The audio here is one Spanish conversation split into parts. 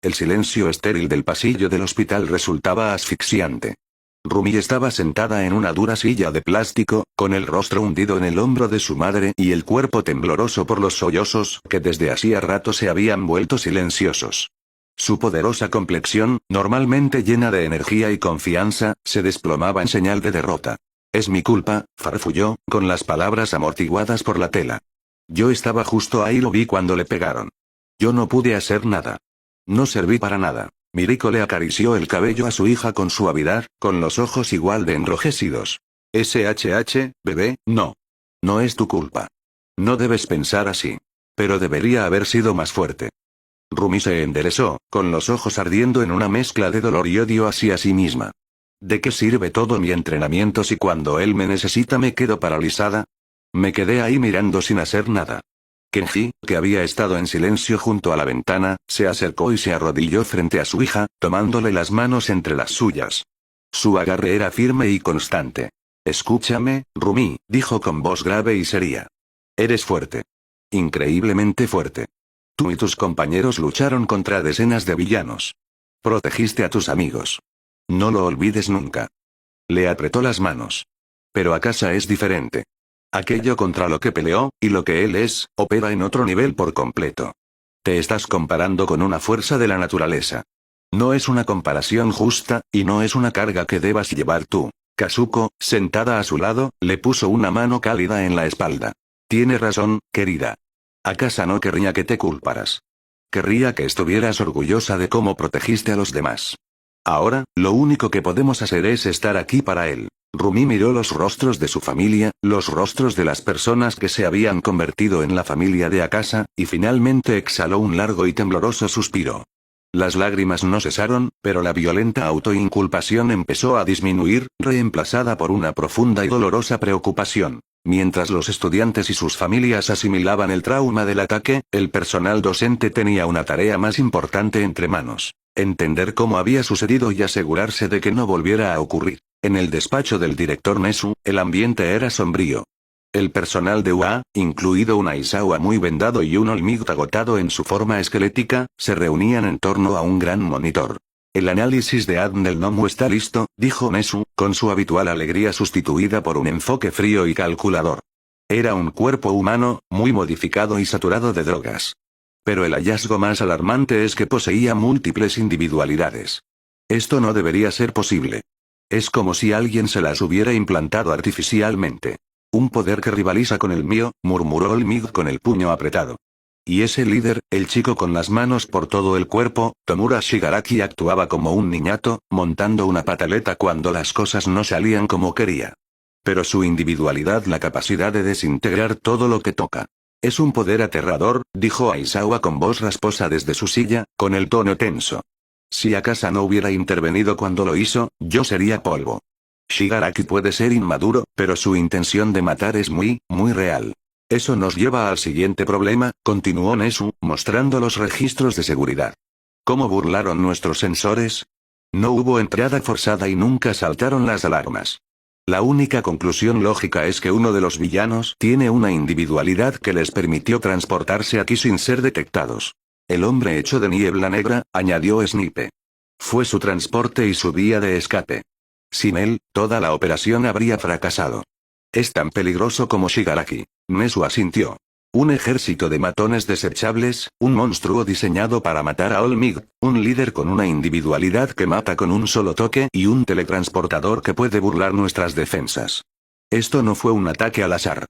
El silencio estéril del pasillo del hospital resultaba asfixiante. Rumi estaba sentada en una dura silla de plástico, con el rostro hundido en el hombro de su madre y el cuerpo tembloroso por los sollozos que desde hacía rato se habían vuelto silenciosos. Su poderosa complexión, normalmente llena de energía y confianza, se desplomaba en señal de derrota. Es mi culpa, farfulló, con las palabras amortiguadas por la tela. Yo estaba justo ahí, lo vi cuando le pegaron. Yo no pude hacer nada. No serví para nada. Miriko le acarició el cabello a su hija con suavidad, con los ojos igual de enrojecidos. Bebé, no. No es tu culpa. No debes pensar así. Pero debería haber sido más fuerte. Rumi se enderezó, con los ojos ardiendo en una mezcla de dolor y odio hacia sí misma. ¿De qué sirve todo mi entrenamiento si cuando él me necesita me quedo paralizada? Me quedé ahí mirando sin hacer nada. Kenji, que había estado en silencio junto a la ventana, se acercó y se arrodilló frente a su hija, tomándole las manos entre las suyas. Su agarre era firme y constante. Escúchame, Rumi, dijo con voz grave y seria. Eres fuerte. Increíblemente fuerte. Tú y tus compañeros lucharon contra decenas de villanos. Protegiste a tus amigos. No lo olvides nunca. Le apretó las manos. Pero Akasa es diferente. Aquello contra lo que peleó, y lo que él es, opera en otro nivel por completo. Te estás comparando con una fuerza de la naturaleza. No es una comparación justa, y no es una carga que debas llevar tú. Kazuko, sentada a su lado, le puso una mano cálida en la espalda. Tiene razón, querida. Akasa no querría que te culparas. Querría que estuvieras orgullosa de cómo protegiste a los demás. Ahora, lo único que podemos hacer es estar aquí para él. Rumi miró los rostros de su familia, los rostros de las personas que se habían convertido en la familia de Akasa, y finalmente exhaló un largo y tembloroso suspiro. Las lágrimas no cesaron, pero la violenta autoinculpación empezó a disminuir, reemplazada por una profunda y dolorosa preocupación. Mientras los estudiantes y sus familias asimilaban el trauma del ataque, el personal docente tenía una tarea más importante entre manos. Entender cómo había sucedido y asegurarse de que no volviera a ocurrir. En el despacho del director Nesu, el ambiente era sombrío. El personal de UA, incluido un Aizawa muy vendado y un Olmigt agotado en su forma esquelética, se reunían en torno a un gran monitor. El análisis de ADN del Nomu está listo, dijo Nesu, con su habitual alegría sustituida por un enfoque frío y calculador. Era un cuerpo humano, muy modificado y saturado de drogas. Pero el hallazgo más alarmante es que poseía múltiples individualidades. Esto no debería ser posible. Es como si alguien se las hubiera implantado artificialmente. Un poder que rivaliza con el mío, murmuró Olmigt con el puño apretado. Y ese líder, el chico con las manos por todo el cuerpo, Tomura Shigaraki, actuaba como un niñato, montando una pataleta cuando las cosas no salían como quería. Pero su individualidad, la capacidad de desintegrar todo lo que toca. Es un poder aterrador, dijo Aizawa con voz rasposa desde su silla, con el tono tenso. Si Akasa no hubiera intervenido cuando lo hizo, yo sería polvo. Shigaraki puede ser inmaduro, pero su intención de matar es muy, muy real. Eso nos lleva al siguiente problema, continuó Nesu, mostrando los registros de seguridad. ¿Cómo burlaron nuestros sensores? No hubo entrada forzada y nunca saltaron las alarmas. La única conclusión lógica es que uno de los villanos tiene una individualidad que les permitió transportarse aquí sin ser detectados. El hombre hecho de niebla negra, añadió Snipe. Fue su transporte y su vía de escape. Sin él, toda la operación habría fracasado. Es tan peligroso como Shigaraki. Nesu asintió. Un ejército de matones desechables, un monstruo diseñado para matar a Olmigt, un líder con una individualidad que mata con un solo toque y un teletransportador que puede burlar nuestras defensas. Esto no fue un ataque al azar.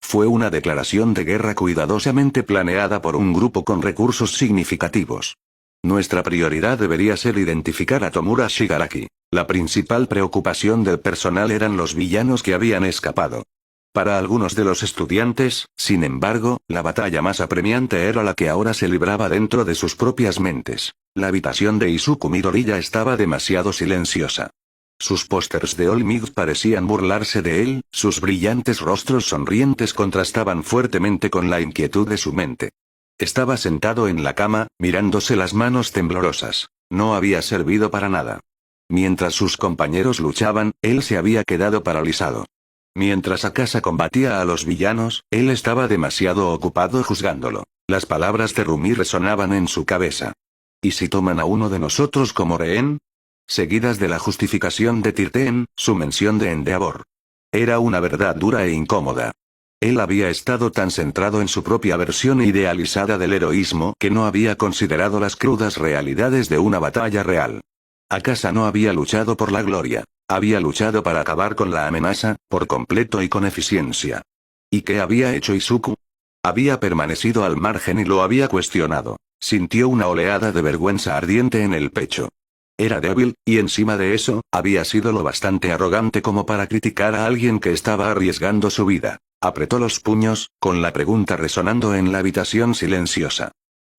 Fue una declaración de guerra cuidadosamente planeada por un grupo con recursos significativos. Nuestra prioridad debería ser identificar a Tomura Shigaraki. La principal preocupación del personal eran los villanos que habían escapado. Para algunos de los estudiantes, sin embargo, la batalla más apremiante era la que ahora se libraba dentro de sus propias mentes. La habitación de Izuku Midoriya estaba demasiado silenciosa. Sus pósters de Olmigt parecían burlarse de él, sus brillantes rostros sonrientes contrastaban fuertemente con la inquietud de su mente. Estaba sentado en la cama, mirándose las manos temblorosas. No había servido para nada. Mientras sus compañeros luchaban, él se había quedado paralizado. Mientras Akasa combatía a los villanos, él estaba demasiado ocupado juzgándolo. Las palabras de Rumi resonaban en su cabeza. ¿Y si toman a uno de nosotros como rehén? Seguidas de la justificación de Tirten, su mención de Endeavor. Era una verdad dura e incómoda. Él había estado tan centrado en su propia versión idealizada del heroísmo que no había considerado las crudas realidades de una batalla real. Akasa no había luchado por la gloria, había luchado para acabar con la amenaza, por completo y con eficiencia. ¿Y qué había hecho Izuku? Había permanecido al margen y lo había cuestionado. Sintió una oleada de vergüenza ardiente en el pecho. Era débil, y encima de eso, había sido lo bastante arrogante como para criticar a alguien que estaba arriesgando su vida. Apretó los puños, con la pregunta resonando en la habitación silenciosa.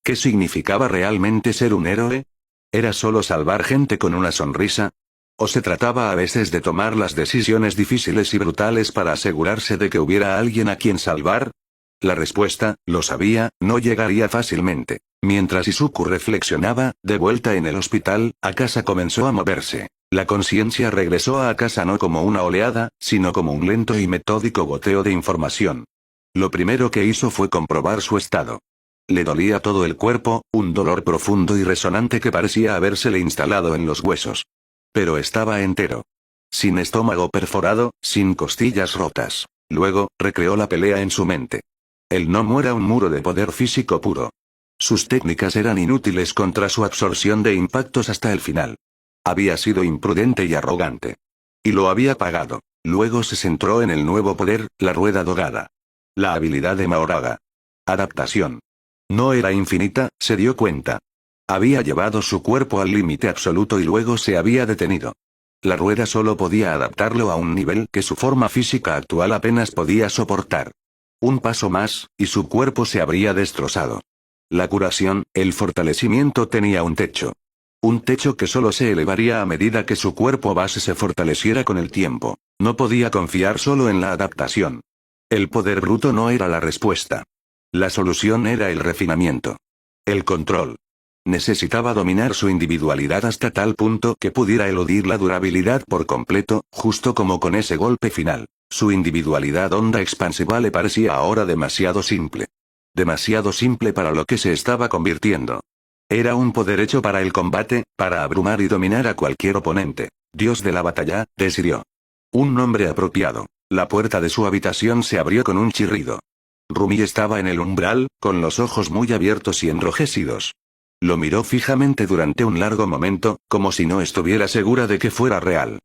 ¿Qué significaba realmente ser un héroe? ¿Era solo salvar gente con una sonrisa? ¿O se trataba a veces de tomar las decisiones difíciles y brutales para asegurarse de que hubiera alguien a quien salvar? La respuesta, lo sabía, no llegaría fácilmente. Mientras Izuku reflexionaba, de vuelta en el hospital, Akasa comenzó a moverse. La conciencia regresó a Akasa no como una oleada, sino como un lento y metódico goteo de información. Lo primero que hizo fue comprobar su estado. Le dolía todo el cuerpo, un dolor profundo y resonante que parecía habérsele instalado en los huesos. Pero estaba entero. Sin estómago perforado, sin costillas rotas. Luego, recreó la pelea en su mente. El gnomo era un muro de poder físico puro. Sus técnicas eran inútiles contra su absorción de impactos hasta el final. Había sido imprudente y arrogante. Y lo había pagado. Luego se centró en el nuevo poder, la rueda dorada. La habilidad de Mahoraga. Adaptación. No era infinita, se dio cuenta. Había llevado su cuerpo al límite absoluto y luego se había detenido. La rueda solo podía adaptarlo a un nivel que su forma física actual apenas podía soportar. Un paso más, y su cuerpo se habría destrozado. La curación, el fortalecimiento tenía un techo. Un techo que solo se elevaría a medida que su cuerpo base se fortaleciera con el tiempo. No podía confiar solo en la adaptación. El poder bruto no era la respuesta. La solución era el refinamiento. El control. Necesitaba dominar su individualidad hasta tal punto que pudiera eludir la durabilidad por completo, justo como con ese golpe final. Su individualidad onda expansiva le parecía ahora demasiado simple. Demasiado simple para lo que se estaba convirtiendo. Era un poder hecho para el combate, para abrumar y dominar a cualquier oponente. Dios de la batalla, decidió. Un nombre apropiado. La puerta de su habitación se abrió con un chirrido. Rumi estaba en el umbral, con los ojos muy abiertos y enrojecidos. Lo miró fijamente durante un largo momento, como si no estuviera segura de que fuera real.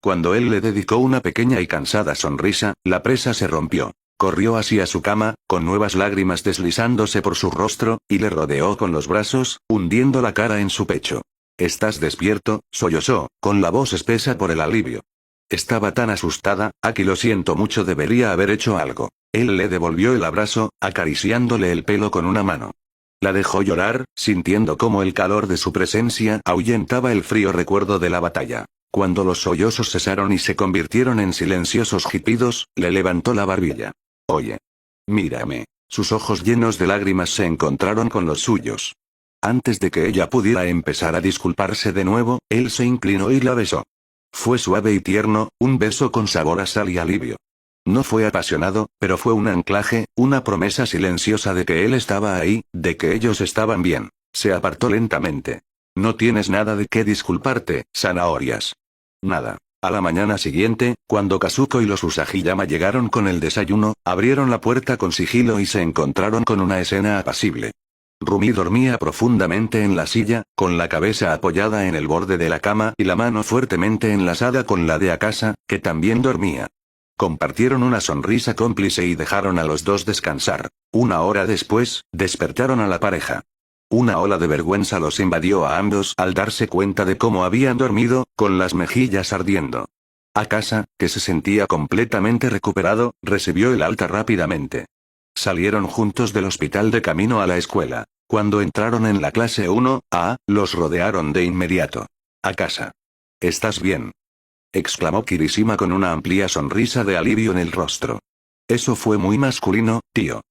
Cuando él le dedicó una pequeña y cansada sonrisa, la presa se rompió. Corrió hacia su cama, con nuevas lágrimas deslizándose por su rostro, y le rodeó con los brazos, hundiendo la cara en su pecho. «¿Estás despierto?», sollozó, con la voz espesa por el alivio. Estaba tan asustada, «Aquí lo siento mucho, debería haber hecho algo». Él le devolvió el abrazo, acariciándole el pelo con una mano. La dejó llorar, sintiendo cómo el calor de su presencia ahuyentaba el frío recuerdo de la batalla. Cuando los sollozos cesaron y se convirtieron en silenciosos jipidos, le levantó la barbilla. «Oye. Mírame». Sus ojos llenos de lágrimas se encontraron con los suyos. Antes de que ella pudiera empezar a disculparse de nuevo, él se inclinó y la besó. Fue suave y tierno, un beso con sabor a sal y alivio. No fue apasionado, pero fue un anclaje, una promesa silenciosa de que él estaba ahí, de que ellos estaban bien. Se apartó lentamente. «No tienes nada de qué disculparte, zanahorias». Nada. A la mañana siguiente, cuando Kazuko y los Usagiyama llegaron con el desayuno, abrieron la puerta con sigilo y se encontraron con una escena apacible. Rumi dormía profundamente en la silla, con la cabeza apoyada en el borde de la cama y la mano fuertemente enlazada con la de Akasa, que también dormía. Compartieron una sonrisa cómplice y dejaron a los dos descansar. Una hora después, despertaron a la pareja. Una ola de vergüenza los invadió a ambos al darse cuenta de cómo habían dormido, con las mejillas ardiendo. Akasa, que se sentía completamente recuperado, recibió el alta rápidamente. Salieron juntos del hospital de camino a la escuela. Cuando entraron en la clase 1A, los rodearon de inmediato. «Akasa. ¿Estás bien?», exclamó Kirishima con una amplia sonrisa de alivio en el rostro. «Eso fue muy masculino, tío.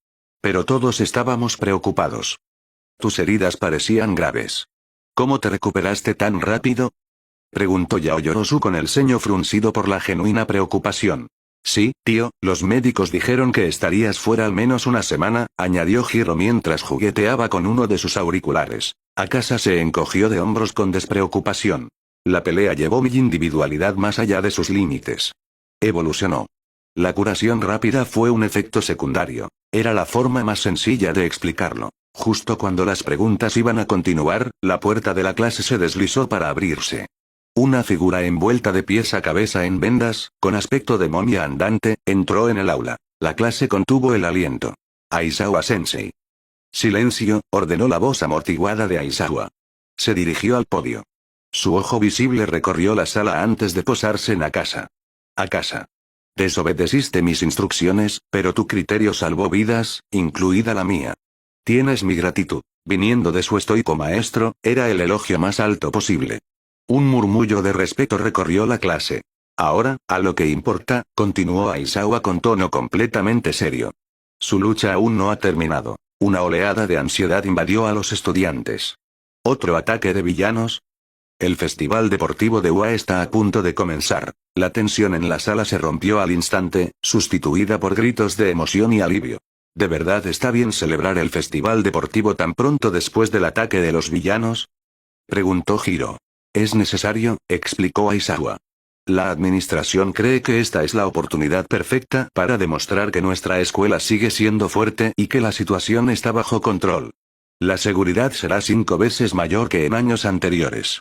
Pero todos estábamos preocupados. Tus heridas parecían graves. ¿Cómo te recuperaste tan rápido?», preguntó Yaoyorozu con el ceño fruncido por la genuina preocupación. Sí, tío, los médicos dijeron que estarías fuera al menos una semana, añadió Hiro mientras jugueteaba con uno de sus auriculares. Akasa se encogió de hombros con despreocupación. La pelea llevó mi individualidad más allá de sus límites. Evolucionó. La curación rápida fue un efecto secundario. Era la forma más sencilla de explicarlo. Justo cuando las preguntas iban a continuar, la puerta de la clase se deslizó para abrirse. Una figura envuelta de pies a cabeza en vendas, con aspecto de momia andante, entró en el aula. La clase contuvo el aliento. Aizawa Sensei. Silencio, ordenó la voz amortiguada de Aizawa. Se dirigió al podio. Su ojo visible recorrió la sala antes de posarse en Akasa. Akasa. Desobedeciste mis instrucciones, pero tu criterio salvó vidas, incluida la mía. Tienes mi gratitud. Viniendo de su estoico maestro, era el elogio más alto posible. Un murmullo de respeto recorrió la clase. Ahora, a lo que importa, continuó Aizawa con tono completamente serio. Su lucha aún no ha terminado. Una oleada de ansiedad invadió a los estudiantes. ¿Otro ataque de villanos? El festival deportivo de UA está a punto de comenzar. La tensión en la sala se rompió al instante, sustituida por gritos de emoción y alivio. ¿De verdad está bien celebrar el festival deportivo tan pronto después del ataque de los villanos? Preguntó Hiro. Es necesario, explicó Aizawa. La administración cree que esta es la oportunidad perfecta para demostrar que nuestra escuela sigue siendo fuerte y que la situación está bajo control. La seguridad será 5 veces mayor que en años anteriores.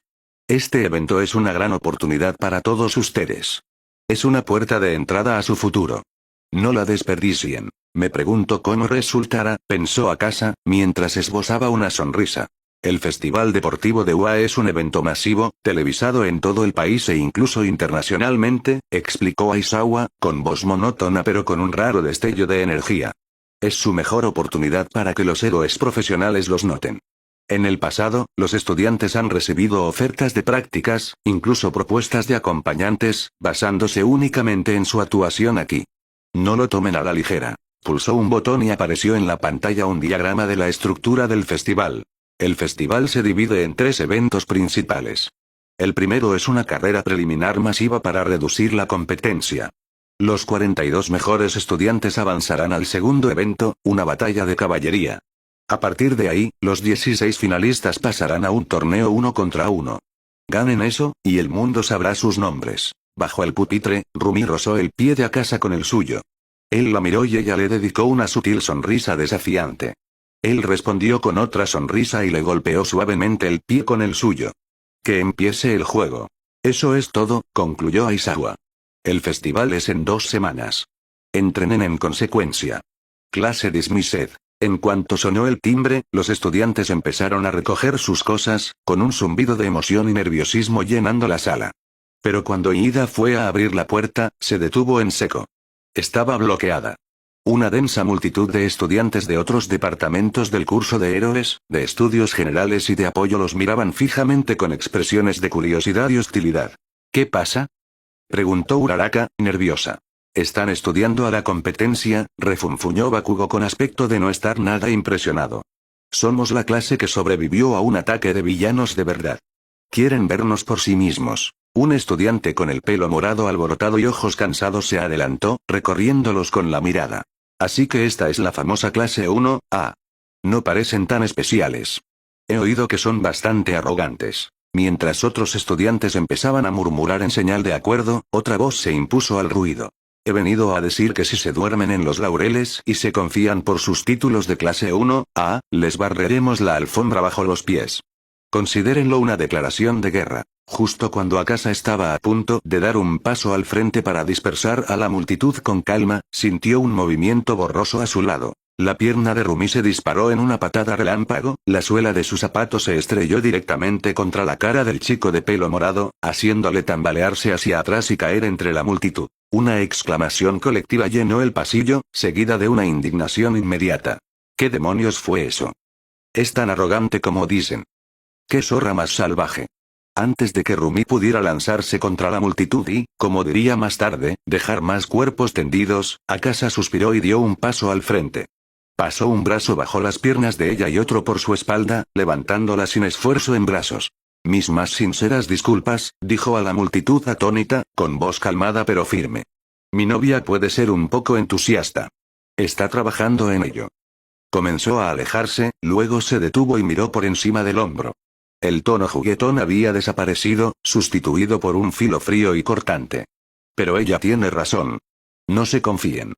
Este evento es una gran oportunidad para todos ustedes. Es una puerta de entrada a su futuro. No la desperdicien. Me pregunto cómo resultará, pensó Akasa, mientras esbozaba una sonrisa. El Festival Deportivo de UA es un evento masivo, televisado en todo el país e incluso internacionalmente, explicó Aizawa, con voz monótona pero con un raro destello de energía. Es su mejor oportunidad para que los héroes profesionales los noten. En el pasado, los estudiantes han recibido ofertas de prácticas, incluso propuestas de acompañantes, basándose únicamente en su actuación aquí. No lo tomen a la ligera. Pulsó un botón y apareció en la pantalla un diagrama de la estructura del festival. El festival se divide en 3 eventos principales. El primero es una carrera preliminar masiva para reducir la competencia. Los 42 mejores estudiantes avanzarán al segundo evento, una batalla de caballería. A partir de ahí, los 16 finalistas pasarán a un torneo 1 contra 1. Ganen eso, y el mundo sabrá sus nombres. Bajo el pupitre, Rumi rozó el pie de Akasa con el suyo. Él la miró y ella le dedicó una sutil sonrisa desafiante. Él respondió con otra sonrisa y le golpeó suavemente el pie con el suyo. Que empiece el juego. Eso es todo, concluyó Aizawa. El festival es en 2 semanas. Entrenen en consecuencia. Clase dismissed. En cuanto sonó el timbre, los estudiantes empezaron a recoger sus cosas, con un zumbido de emoción y nerviosismo llenando la sala. Pero cuando Ida fue a abrir la puerta, se detuvo en seco. Estaba bloqueada. Una densa multitud de estudiantes de otros departamentos del curso de héroes, de estudios generales y de apoyo los miraban fijamente con expresiones de curiosidad y hostilidad. ¿Qué pasa?, preguntó Uraraka, nerviosa. Están estudiando a la competencia, refunfuñó Bakugo con aspecto de no estar nada impresionado. Somos la clase que sobrevivió a un ataque de villanos de verdad. Quieren vernos por sí mismos. Un estudiante con el pelo morado alborotado y ojos cansados se adelantó, recorriéndolos con la mirada. Así que esta es la famosa clase 1A. No parecen tan especiales. He oído que son bastante arrogantes. Mientras otros estudiantes empezaban a murmurar en señal de acuerdo, otra voz se impuso al ruido. He venido a decir que si se duermen en los laureles y se confían por sus títulos de clase 1A, les barreremos la alfombra bajo los pies. Considérenlo una declaración de guerra. Justo cuando Akasa estaba a punto de dar un paso al frente para dispersar a la multitud con calma, sintió un movimiento borroso a su lado. La pierna de Rumi se disparó en una patada relámpago, la suela de su zapato se estrelló directamente contra la cara del chico de pelo morado, haciéndole tambalearse hacia atrás y caer entre la multitud. Una exclamación colectiva llenó el pasillo, seguida de una indignación inmediata. ¿Qué demonios fue eso? Es tan arrogante como dicen. ¡Qué zorra más salvaje! Antes de que Rumi pudiera lanzarse contra la multitud y, como diría más tarde, dejar más cuerpos tendidos, Akasa suspiró y dio un paso al frente. Pasó un brazo bajo las piernas de ella y otro por su espalda, levantándola sin esfuerzo en brazos. Mis más sinceras disculpas, dijo a la multitud atónita, con voz calmada pero firme. Mi novia puede ser un poco entusiasta. Está trabajando en ello. Comenzó a alejarse, luego se detuvo y miró por encima del hombro. El tono juguetón había desaparecido, sustituido por un filo frío y cortante. Pero ella tiene razón. No se confíen.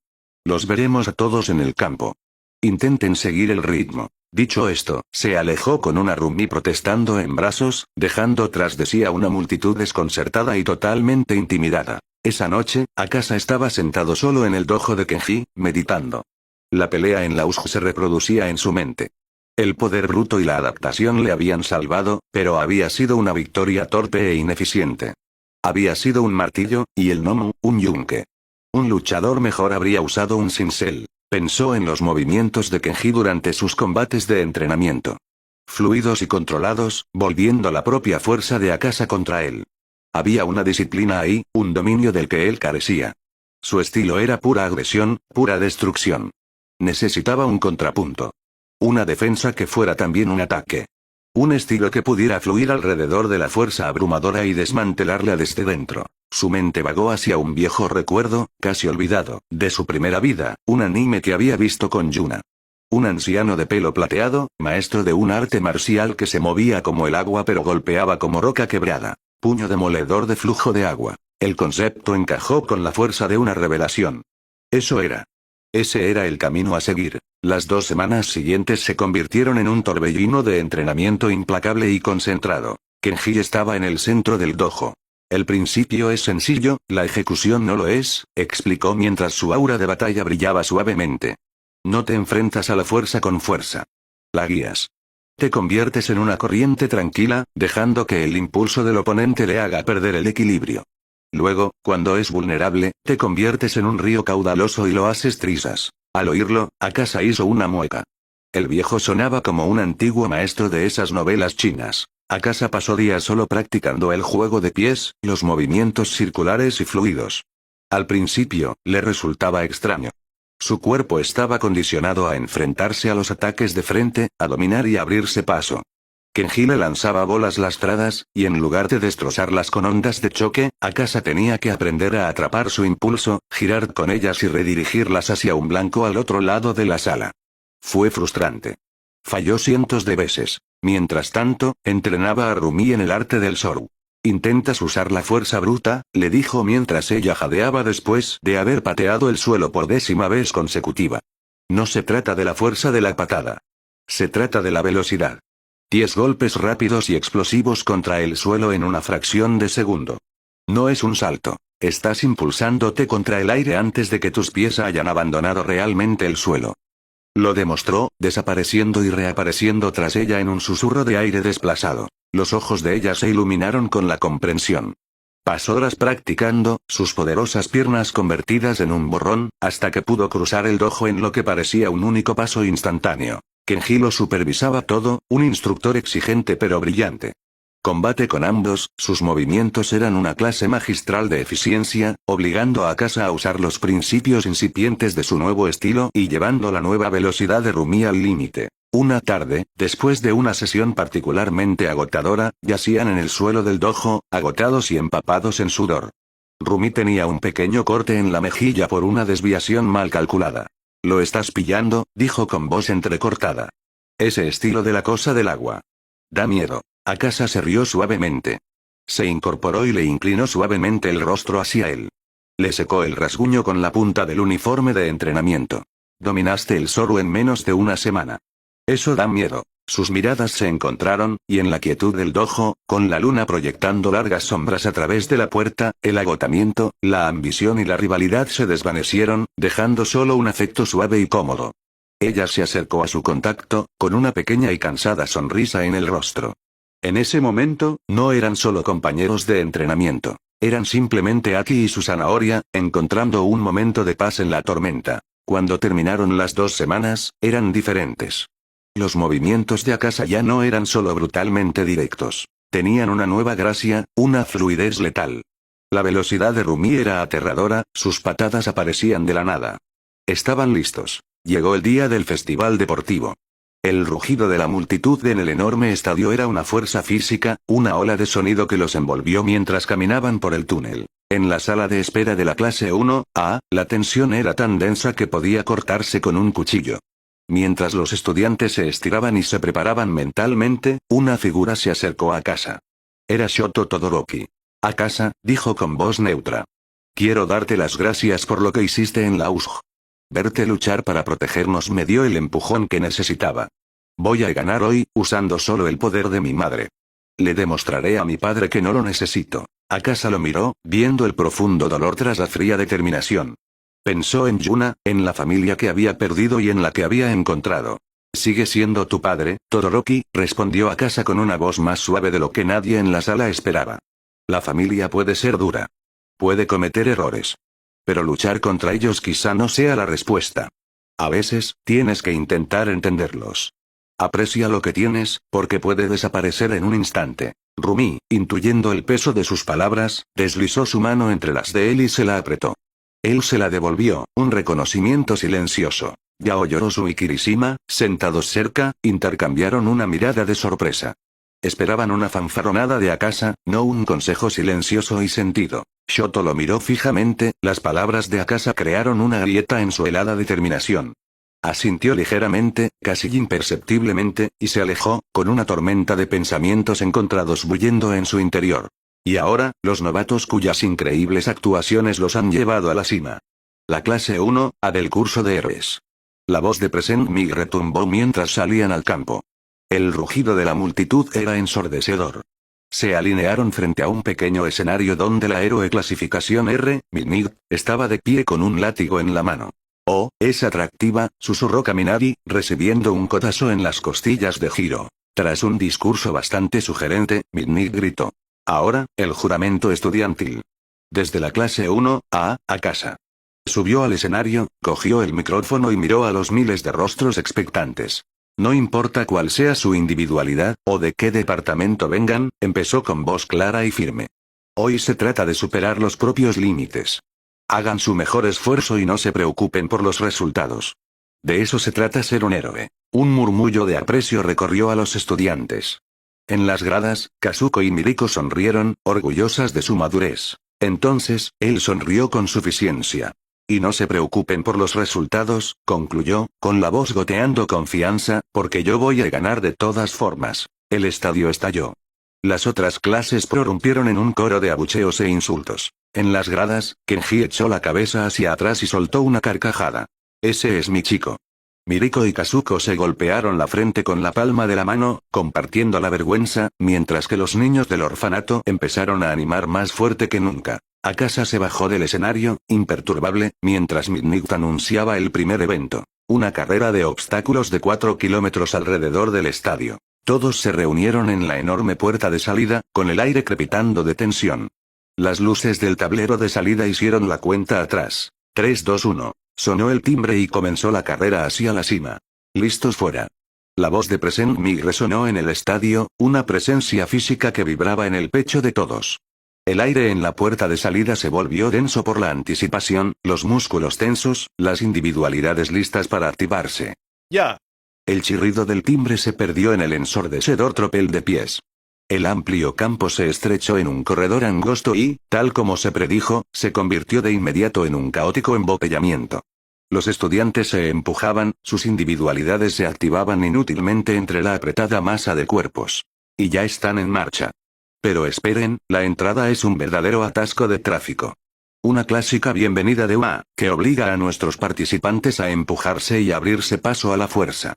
Los veremos a todos en el campo. Intenten seguir el ritmo. Dicho esto, se alejó con una Rumi protestando en brazos, dejando tras de sí a una multitud desconcertada y totalmente intimidada. Esa noche, Akasa estaba sentado solo en el dojo de Kenji, meditando. La pelea en la USJ se reproducía en su mente. El poder bruto y la adaptación le habían salvado, pero había sido una victoria torpe e ineficiente. Había sido un martillo, y el Nomu, un yunque. Un luchador mejor habría usado un cincel. Pensó en los movimientos de Kenji durante sus combates de entrenamiento. Fluidos y controlados, volviendo la propia fuerza de Akasa contra él. Había una disciplina ahí, un dominio del que él carecía. Su estilo era pura agresión, pura destrucción. Necesitaba un contrapunto. Una defensa que fuera también un ataque. Un estilo que pudiera fluir alrededor de la fuerza abrumadora y desmantelarla desde dentro. Su mente vagó hacia un viejo recuerdo, casi olvidado, de su primera vida, un anime que había visto con Yuna. Un anciano de pelo plateado, maestro de un arte marcial que se movía como el agua pero golpeaba como roca quebrada. Puño demoledor de flujo de agua. El concepto encajó con la fuerza de una revelación. Eso era. Ese era el camino a seguir. Las 2 semanas siguientes se convirtieron en un torbellino de entrenamiento implacable y concentrado. Kenji estaba en el centro del dojo. El principio es sencillo, la ejecución no lo es, explicó mientras su aura de batalla brillaba suavemente. No te enfrentas a la fuerza con fuerza. La guías. Te conviertes en una corriente tranquila, dejando que el impulso del oponente le haga perder el equilibrio. Luego, cuando es vulnerable, te conviertes en un río caudaloso y lo haces trizas. Al oírlo, Akasa hizo una mueca. El viejo sonaba como un antiguo maestro de esas novelas chinas. Akasa pasó días solo practicando el juego de pies, los movimientos circulares y fluidos. Al principio, le resultaba extraño. Su cuerpo estaba condicionado a enfrentarse a los ataques de frente, a dominar y abrirse paso. Kenji le lanzaba bolas lastradas, y en lugar de destrozarlas con ondas de choque, Akasa tenía que aprender a atrapar su impulso, girar con ellas y redirigirlas hacia un blanco al otro lado de la sala. Fue frustrante. Falló cientos de veces. Mientras tanto, entrenaba a Rumi en el arte del Soru. «¿Intentas usar la fuerza bruta?», le dijo mientras ella jadeaba después de haber pateado el suelo por 10ª vez consecutiva. No se trata de la fuerza de la patada. Se trata de la velocidad. 10 golpes rápidos y explosivos contra el suelo en una fracción de segundo. No es un salto. Estás impulsándote contra el aire antes de que tus pies hayan abandonado realmente el suelo. Lo demostró, desapareciendo y reapareciendo tras ella en un susurro de aire desplazado. Los ojos de ella se iluminaron con la comprensión. Pasó horas practicando, sus poderosas piernas convertidas en un borrón, hasta que pudo cruzar el dojo en lo que parecía un único paso instantáneo. Kenji lo supervisaba todo, un instructor exigente pero brillante. Combate con ambos, sus movimientos eran una clase magistral de eficiencia, obligando a Akasa a usar los principios incipientes de su nuevo estilo y llevando la nueva velocidad de Rumi al límite. Una tarde, después de una sesión particularmente agotadora, yacían en el suelo del dojo, agotados y empapados en sudor. Rumi tenía un pequeño corte en la mejilla por una desviación mal calculada. «Lo estás pillando», dijo con voz entrecortada. «Ese estilo de la cosa del agua. Da miedo». Akasa se rió suavemente. Se incorporó y le inclinó suavemente el rostro hacia él. Le secó el rasguño con la punta del uniforme de entrenamiento. «Dominaste el Soru en menos de una semana. Eso da miedo». Sus miradas se encontraron, y en la quietud del dojo, con la luna proyectando largas sombras a través de la puerta, el agotamiento, la ambición y la rivalidad se desvanecieron, dejando solo un afecto suave y cómodo. Ella se acercó a su contacto, con una pequeña y cansada sonrisa en el rostro. En ese momento, no eran solo compañeros de entrenamiento. Eran simplemente Aki y su zanahoria, encontrando un momento de paz en la tormenta. Cuando terminaron las 2 semanas, eran diferentes. Los movimientos de Akasa ya no eran solo brutalmente directos. Tenían una nueva gracia, una fluidez letal. La velocidad de Rumi era aterradora, sus patadas aparecían de la nada. Estaban listos. Llegó el día del festival deportivo. El rugido de la multitud en el enorme estadio era una fuerza física, una ola de sonido que los envolvió mientras caminaban por el túnel. En la sala de espera de la clase 1A, la tensión era tan densa que podía cortarse con un cuchillo. Mientras los estudiantes se estiraban y se preparaban mentalmente, una figura se acercó a Akasa. Era Shoto Todoroki. Akasa, dijo con voz neutra. Quiero darte las gracias por lo que hiciste en la USG. Verte luchar para protegernos me dio el empujón que necesitaba. Voy a ganar hoy, usando solo el poder de mi madre. Le demostraré a mi padre que no lo necesito. Akasa lo miró, viendo el profundo dolor tras la fría determinación. Pensó en Yuna, en la familia que había perdido y en la que había encontrado. Sigue siendo tu padre, Todoroki, respondió Akasa con una voz más suave de lo que nadie en la sala esperaba. La familia puede ser dura. Puede cometer errores. Pero luchar contra ellos quizá no sea la respuesta. A veces, tienes que intentar entenderlos. Aprecia lo que tienes, porque puede desaparecer en un instante. Rumi, intuyendo el peso de sus palabras, deslizó su mano entre las de él y se la apretó. Él se la devolvió, un reconocimiento silencioso. Yao Yorosu y Kirishima, sentados cerca, intercambiaron una mirada de sorpresa. Esperaban una fanfarronada de Akasa, no un consejo silencioso y sentido. Shoto lo miró fijamente, las palabras de Akasa crearon una grieta en su helada determinación. Asintió ligeramente, casi imperceptiblemente, y se alejó, con una tormenta de pensamientos encontrados bullendo en su interior. Y ahora, los novatos cuyas increíbles actuaciones los han llevado a la cima. La clase 1A del curso de héroes. La voz de Present Mig retumbó mientras salían al campo. El rugido de la multitud era ensordecedor. Se alinearon frente a un pequeño escenario donde la héroe clasificación R, Mig, estaba de pie con un látigo en la mano. Oh, es atractiva, susurró Kaminari, recibiendo un codazo en las costillas de Hiro. Tras un discurso bastante sugerente, Mig gritó. Ahora, el juramento estudiantil. Desde la clase 1A, Akasa. Subió al escenario, cogió el micrófono y miró a los miles de rostros expectantes. No importa cuál sea su individualidad, o de qué departamento vengan, empezó con voz clara y firme. Hoy se trata de superar los propios límites. Hagan su mejor esfuerzo y no se preocupen por los resultados. De eso se trata ser un héroe. Un murmullo de aprecio recorrió a los estudiantes. En las gradas, Kazuko y Miriko sonrieron, orgullosas de su madurez. Entonces, él sonrió con suficiencia. Y no se preocupen por los resultados, concluyó, con la voz goteando confianza, porque yo voy a ganar de todas formas. El estadio estalló. Las otras clases prorrumpieron en un coro de abucheos e insultos. En las gradas, Kenji echó la cabeza hacia atrás y soltó una carcajada. Ese es mi chico. Miriko y Kazuko se golpearon la frente con la palma de la mano, compartiendo la vergüenza, mientras que los niños del orfanato empezaron a animar más fuerte que nunca. Akasa se bajó del escenario, imperturbable, mientras Midnight anunciaba el primer evento. Una carrera de obstáculos de 4 kilómetros alrededor del estadio. Todos se reunieron en la enorme puerta de salida, con el aire crepitando de tensión. Las luces del tablero de salida hicieron la cuenta atrás. 3, 2, 1. Sonó el timbre y comenzó la carrera hacia la cima. Listos fuera. La voz de Present Mig resonó en el estadio, una presencia física que vibraba en el pecho de todos. El aire en la puerta de salida se volvió denso por la anticipación, los músculos tensos, las individualidades listas para activarse. ¡Ya! El chirrido del timbre se perdió en el ensordecedor tropel de pies. El amplio campo se estrechó en un corredor angosto y, tal como se predijo, se convirtió de inmediato en un caótico embotellamiento. Los estudiantes se empujaban, sus individualidades se activaban inútilmente entre la apretada masa de cuerpos. Y ya están en marcha. Pero esperen, la entrada es un verdadero atasco de tráfico. Una clásica bienvenida de UA, que obliga a nuestros participantes a empujarse y abrirse paso a la fuerza.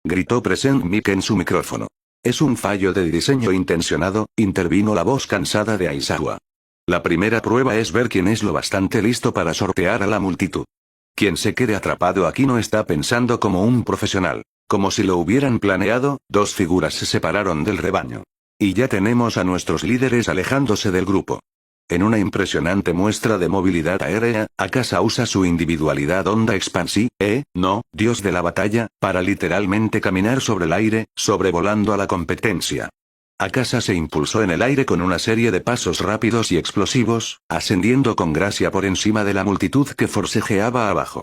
Gritó Present Mic en su micrófono. Es un fallo de diseño intencionado, intervino la voz cansada de Aizawa. La primera prueba es ver quién es lo bastante listo para sortear a la multitud. Quien se quede atrapado aquí no está pensando como un profesional. Como si lo hubieran planeado, dos figuras se separaron del rebaño. Y ya tenemos a nuestros líderes alejándose del grupo. En una impresionante muestra de movilidad aérea, Akasa usa su individualidad Onda Expansi, dios de la batalla, para literalmente caminar sobre el aire, sobrevolando a la competencia. Akasa se impulsó en el aire con una serie de pasos rápidos y explosivos, ascendiendo con gracia por encima de la multitud que forcejeaba abajo.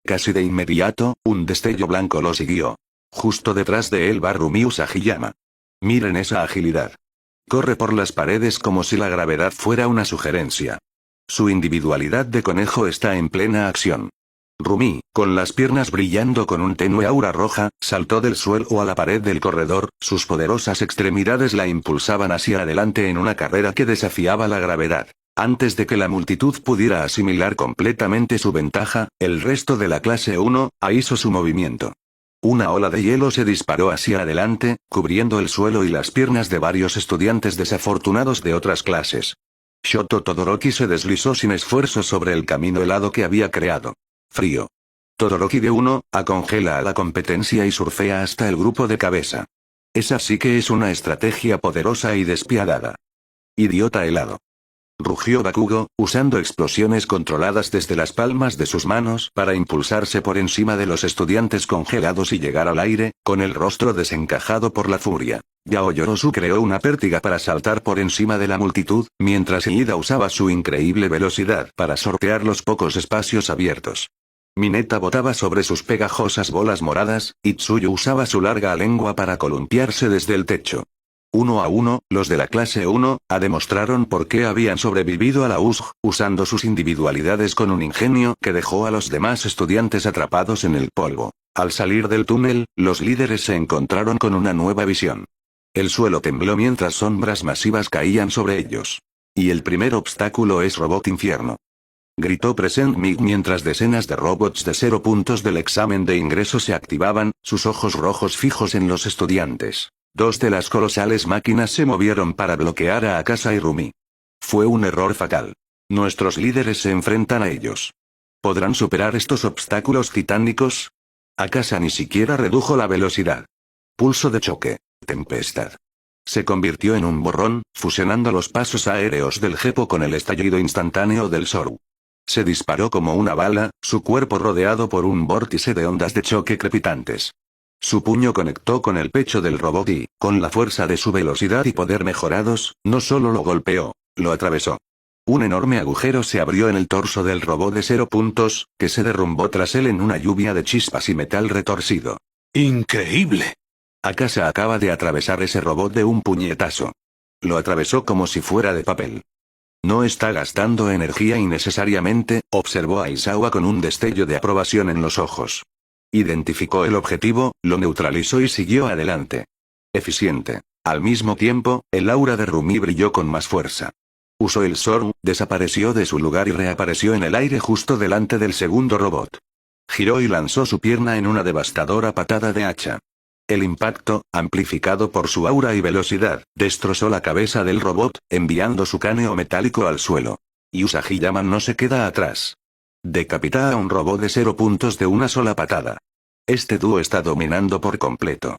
Casi de inmediato, un destello blanco lo siguió. Justo detrás de él va Rumiu Sagiyama. Miren esa agilidad. Corre por las paredes como si la gravedad fuera una sugerencia. Su individualidad de conejo está en plena acción. Rumi, con las piernas brillando con un tenue aura roja, saltó del suelo a la pared del corredor, sus poderosas extremidades la impulsaban hacia adelante en una carrera que desafiaba la gravedad. Antes de que la multitud pudiera asimilar completamente su ventaja, el resto de la clase 1 hizo su movimiento. Una ola de hielo se disparó hacia adelante, cubriendo el suelo y las piernas de varios estudiantes desafortunados de otras clases. Shoto Todoroki se deslizó sin esfuerzo sobre el camino helado que había creado. Frío. Todoroki de 1, congela a la competencia y surfea hasta el grupo de cabeza. Esa sí que es una estrategia poderosa y despiadada. Idiota helado. Rugió Bakugo, usando explosiones controladas desde las palmas de sus manos para impulsarse por encima de los estudiantes congelados y llegar al aire, con el rostro desencajado por la furia. Yaoyorozu creó una pértiga para saltar por encima de la multitud, mientras Iida usaba su increíble velocidad para sortear los pocos espacios abiertos. Mineta botaba sobre sus pegajosas bolas moradas, y Tsuyu usaba su larga lengua para columpiarse desde el techo. 1 a 1, los de la clase 1, demostraron por qué habían sobrevivido a la USG, usando sus individualidades con un ingenio que dejó a los demás estudiantes atrapados en el polvo. Al salir del túnel, los líderes se encontraron con una nueva visión. El suelo tembló mientras sombras masivas caían sobre ellos. Y el primer obstáculo es Robot Infierno. Gritó Present Mig mientras decenas de robots de 0 puntos del examen de ingreso se activaban, sus ojos rojos fijos en los estudiantes. 2 de las colosales máquinas se movieron para bloquear a Akasa y Rumi. Fue un error fatal. Nuestros líderes se enfrentan a ellos. ¿Podrán superar estos obstáculos titánicos? Akasa ni siquiera redujo la velocidad. Pulso de choque. Tempestad. Se convirtió en un borrón, fusionando los pasos aéreos del Gepo con el estallido instantáneo del Soru. Se disparó como una bala, su cuerpo rodeado por un vórtice de ondas de choque crepitantes. Su puño conectó con el pecho del robot y, con la fuerza de su velocidad y poder mejorados, no solo lo golpeó, lo atravesó. Un enorme agujero se abrió en el torso del robot de 0 puntos, que se derrumbó tras él en una lluvia de chispas y metal retorcido. ¡Increíble! Akasa acaba de atravesar ese robot de un puñetazo. Lo atravesó como si fuera de papel. No está gastando energía innecesariamente, observó a Aizawa con un destello de aprobación en los ojos. Identificó el objetivo, lo neutralizó y siguió adelante. Eficiente. Al mismo tiempo, el aura de Rumi brilló con más fuerza. Usó el Soru, desapareció de su lugar y reapareció en el aire justo delante del segundo robot. Giró y lanzó su pierna en una devastadora patada de hacha. El impacto, amplificado por su aura y velocidad, destrozó la cabeza del robot, enviando su cráneo metálico al suelo. Y Usagi Yaman no se queda atrás. Decapita a un robot de 0 puntos de una sola patada. Este dúo está dominando por completo.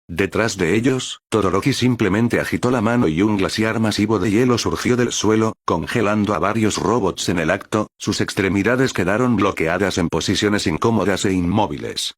Detrás de ellos, Todoroki simplemente agitó la mano y un glaciar masivo de hielo surgió del suelo, congelando a varios robots en el acto, sus extremidades quedaron bloqueadas en posiciones incómodas e inmóviles.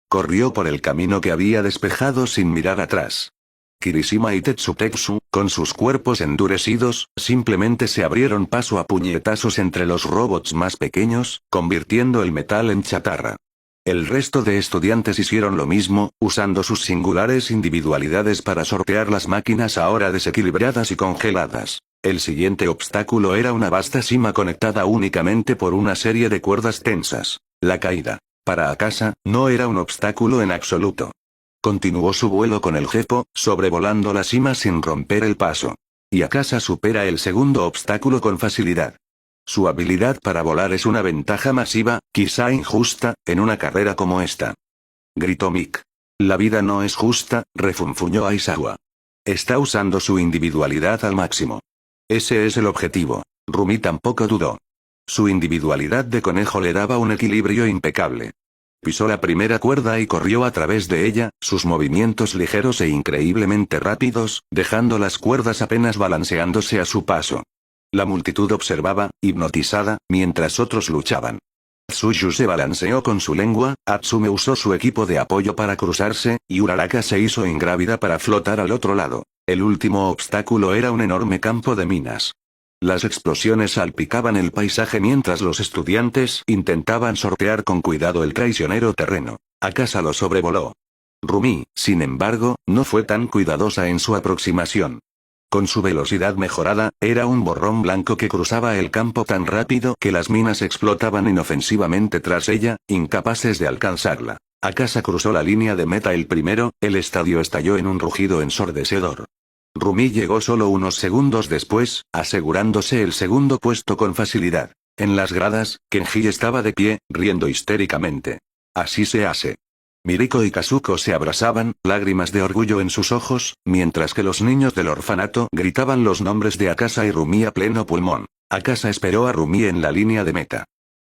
Corrió por el camino que había despejado sin mirar atrás. Kirishima y Tetsutetsu, con sus cuerpos endurecidos, simplemente se abrieron paso a puñetazos entre los robots más pequeños, convirtiendo el metal en chatarra. El resto de estudiantes hicieron lo mismo, usando sus singulares individualidades para sortear las máquinas ahora desequilibradas y congeladas. El siguiente obstáculo era una vasta cima conectada únicamente por una serie de cuerdas tensas. La caída. Para Akasa, no era un obstáculo en absoluto. Continuó su vuelo con el Gepo, sobrevolando la cima sin romper el paso. Y Akasa supera el segundo obstáculo con facilidad. Su habilidad para volar es una ventaja masiva, quizá injusta, en una carrera como esta. Gritó Mick. La vida no es justa, refunfuñó Aizawa. Está usando su individualidad al máximo. Ese es el objetivo. Rumi tampoco dudó. Su individualidad de conejo le daba un equilibrio impecable. Pisó la primera cuerda y corrió a través de ella, sus movimientos ligeros e increíblemente rápidos, dejando las cuerdas apenas balanceándose a su paso. La multitud observaba, hipnotizada, mientras otros luchaban. Tsuyu se balanceó con su lengua, Atsume usó su equipo de apoyo para cruzarse, y Uraraka se hizo ingrávida para flotar al otro lado. El último obstáculo era un enorme campo de minas. Las explosiones salpicaban el paisaje mientras los estudiantes intentaban sortear con cuidado el traicionero terreno. Akasa lo sobrevoló. Rumi, sin embargo, no fue tan cuidadosa en su aproximación. Con su velocidad mejorada, era un borrón blanco que cruzaba el campo tan rápido que las minas explotaban inofensivamente tras ella, incapaces de alcanzarla. Akasa cruzó la línea de meta el primero, el estadio estalló en un rugido ensordecedor. Rumi llegó solo unos segundos después, asegurándose el segundo puesto con facilidad. En las gradas, Kenji estaba de pie, riendo histéricamente. Así se hace. Miriko y Kazuko se abrazaban, lágrimas de orgullo en sus ojos, mientras que los niños del orfanato gritaban los nombres de Akasa y Rumi a pleno pulmón. Akasa esperó a Rumi en la línea de meta.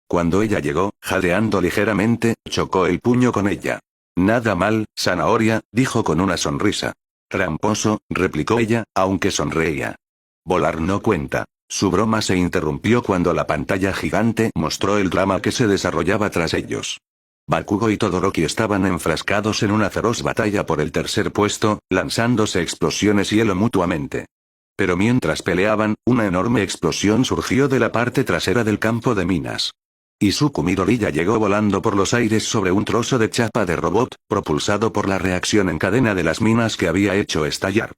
Cuando ella llegó, jadeando ligeramente, chocó el puño con ella. Nada mal, zanahoria, dijo con una sonrisa. Tramposo, replicó ella, aunque sonreía. Volar no cuenta. Su broma se interrumpió cuando la pantalla gigante mostró el drama que se desarrollaba tras ellos. Bakugo y Todoroki estaban enfrascados en una feroz batalla por el tercer puesto, lanzándose explosiones hielo mutuamente. Pero mientras peleaban, una enorme explosión surgió de la parte trasera del campo de minas. Izuku Midoriya llegó volando por los aires sobre un trozo de chapa de robot, propulsado por la reacción en cadena de las minas que había hecho estallar.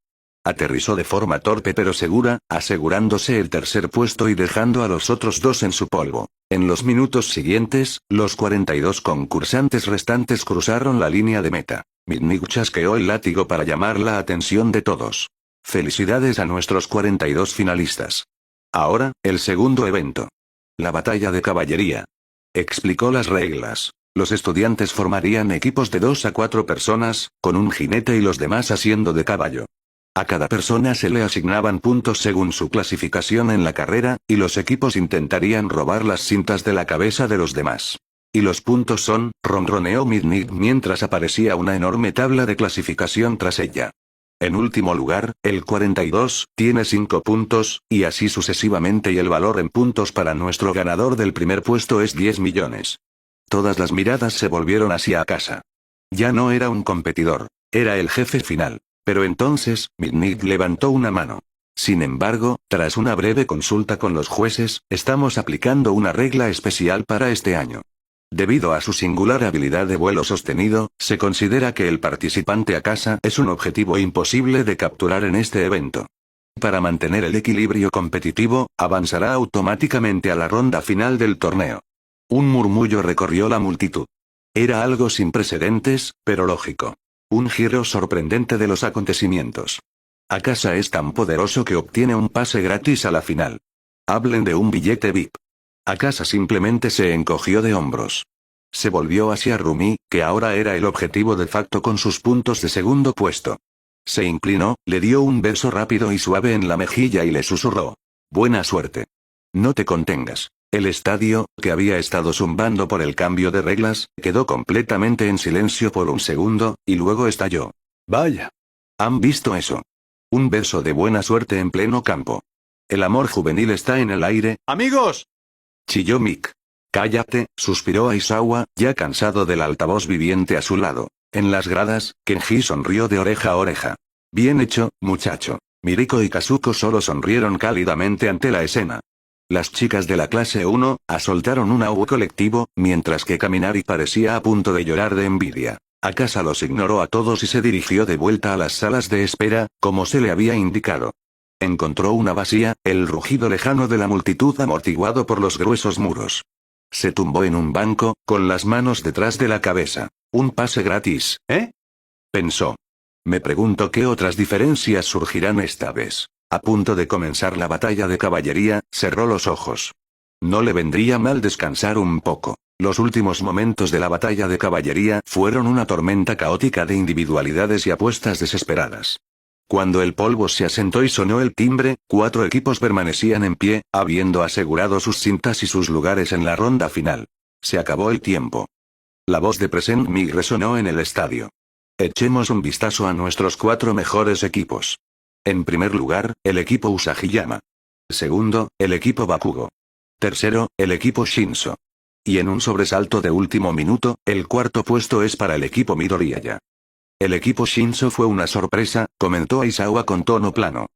Aterrizó de forma torpe pero segura, asegurándose el tercer puesto y dejando a los otros dos en su polvo. En los minutos siguientes, los 42 concursantes restantes cruzaron la línea de meta. Midnight chasqueó el látigo para llamar la atención de todos. Felicidades a nuestros 42 finalistas. Ahora, el segundo evento. La batalla de caballería. Explicó las reglas. Los estudiantes formarían equipos de 2 a 4 personas, con un jinete y los demás haciendo de caballo. A cada persona se le asignaban puntos según su clasificación en la carrera, y los equipos intentarían robar las cintas de la cabeza de los demás. Y los puntos son, ronroneó Midnight mientras aparecía una enorme tabla de clasificación tras ella. En último lugar, el 42, tiene 5 puntos, y así sucesivamente y el valor en puntos para nuestro ganador del primer puesto es 10 millones. Todas las miradas se volvieron hacia Akasa. Ya no era un competidor, era el jefe final. Pero entonces, Midnight levantó una mano. Sin embargo, tras una breve consulta con los jueces, estamos aplicando una regla especial para este año. Debido a su singular habilidad de vuelo sostenido, se considera que el participante Akasa es un objetivo imposible de capturar en este evento. Para mantener el equilibrio competitivo, avanzará automáticamente a la ronda final del torneo. Un murmullo recorrió la multitud. Era algo sin precedentes, pero lógico. Un giro sorprendente de los acontecimientos. Akasa es tan poderoso que obtiene un pase gratis a la final. Hablen de un billete VIP. Akasa simplemente se encogió de hombros. Se volvió hacia Rumi, que ahora era el objetivo de facto con sus puntos de segundo puesto. Se inclinó, le dio un beso rápido y suave en la mejilla y le susurró. Buena suerte. No te contengas. El estadio, que había estado zumbando por el cambio de reglas, quedó completamente en silencio por un segundo, y luego estalló. Vaya. ¿Han visto eso? Un beso de buena suerte en pleno campo. El amor juvenil está en el aire. ¡Amigos! Chilló Mick. Cállate, suspiró Aizawa, ya cansado del altavoz viviente a su lado. En las gradas, Kenji sonrió de oreja a oreja. Bien hecho, muchacho. Miriko y Kazuko solo sonrieron cálidamente ante la escena. Las chicas de la clase 1, soltaron un aú colectivo, mientras que Kaminari parecía a punto de llorar de envidia. Akasa los ignoró a todos y se dirigió de vuelta a las salas de espera, como se le había indicado. Encontró una vacía, el rugido lejano de la multitud amortiguado por los gruesos muros. Se tumbó en un banco, con las manos detrás de la cabeza. Un pase gratis, ¿eh? Pensó. Me pregunto qué otras diferencias surgirán esta vez. A punto de comenzar la batalla de caballería, cerró los ojos. No le vendría mal descansar un poco. Los últimos momentos de la batalla de caballería fueron una tormenta caótica de individualidades y apuestas desesperadas. Cuando el polvo se asentó y sonó el timbre, 4 equipos permanecían en pie, habiendo asegurado sus cintas y sus lugares en la ronda final. Se acabó el tiempo. La voz de Present Mig resonó en el estadio. Echemos un vistazo a nuestros 4 mejores equipos. En primer lugar, el equipo Usagiyama. Segundo, el equipo Bakugo. Tercero, el equipo Shinso. Y en un sobresalto de último minuto, el cuarto puesto es para el equipo Midoriya. El equipo Shinso fue una sorpresa, comentó Aizawa con tono plano.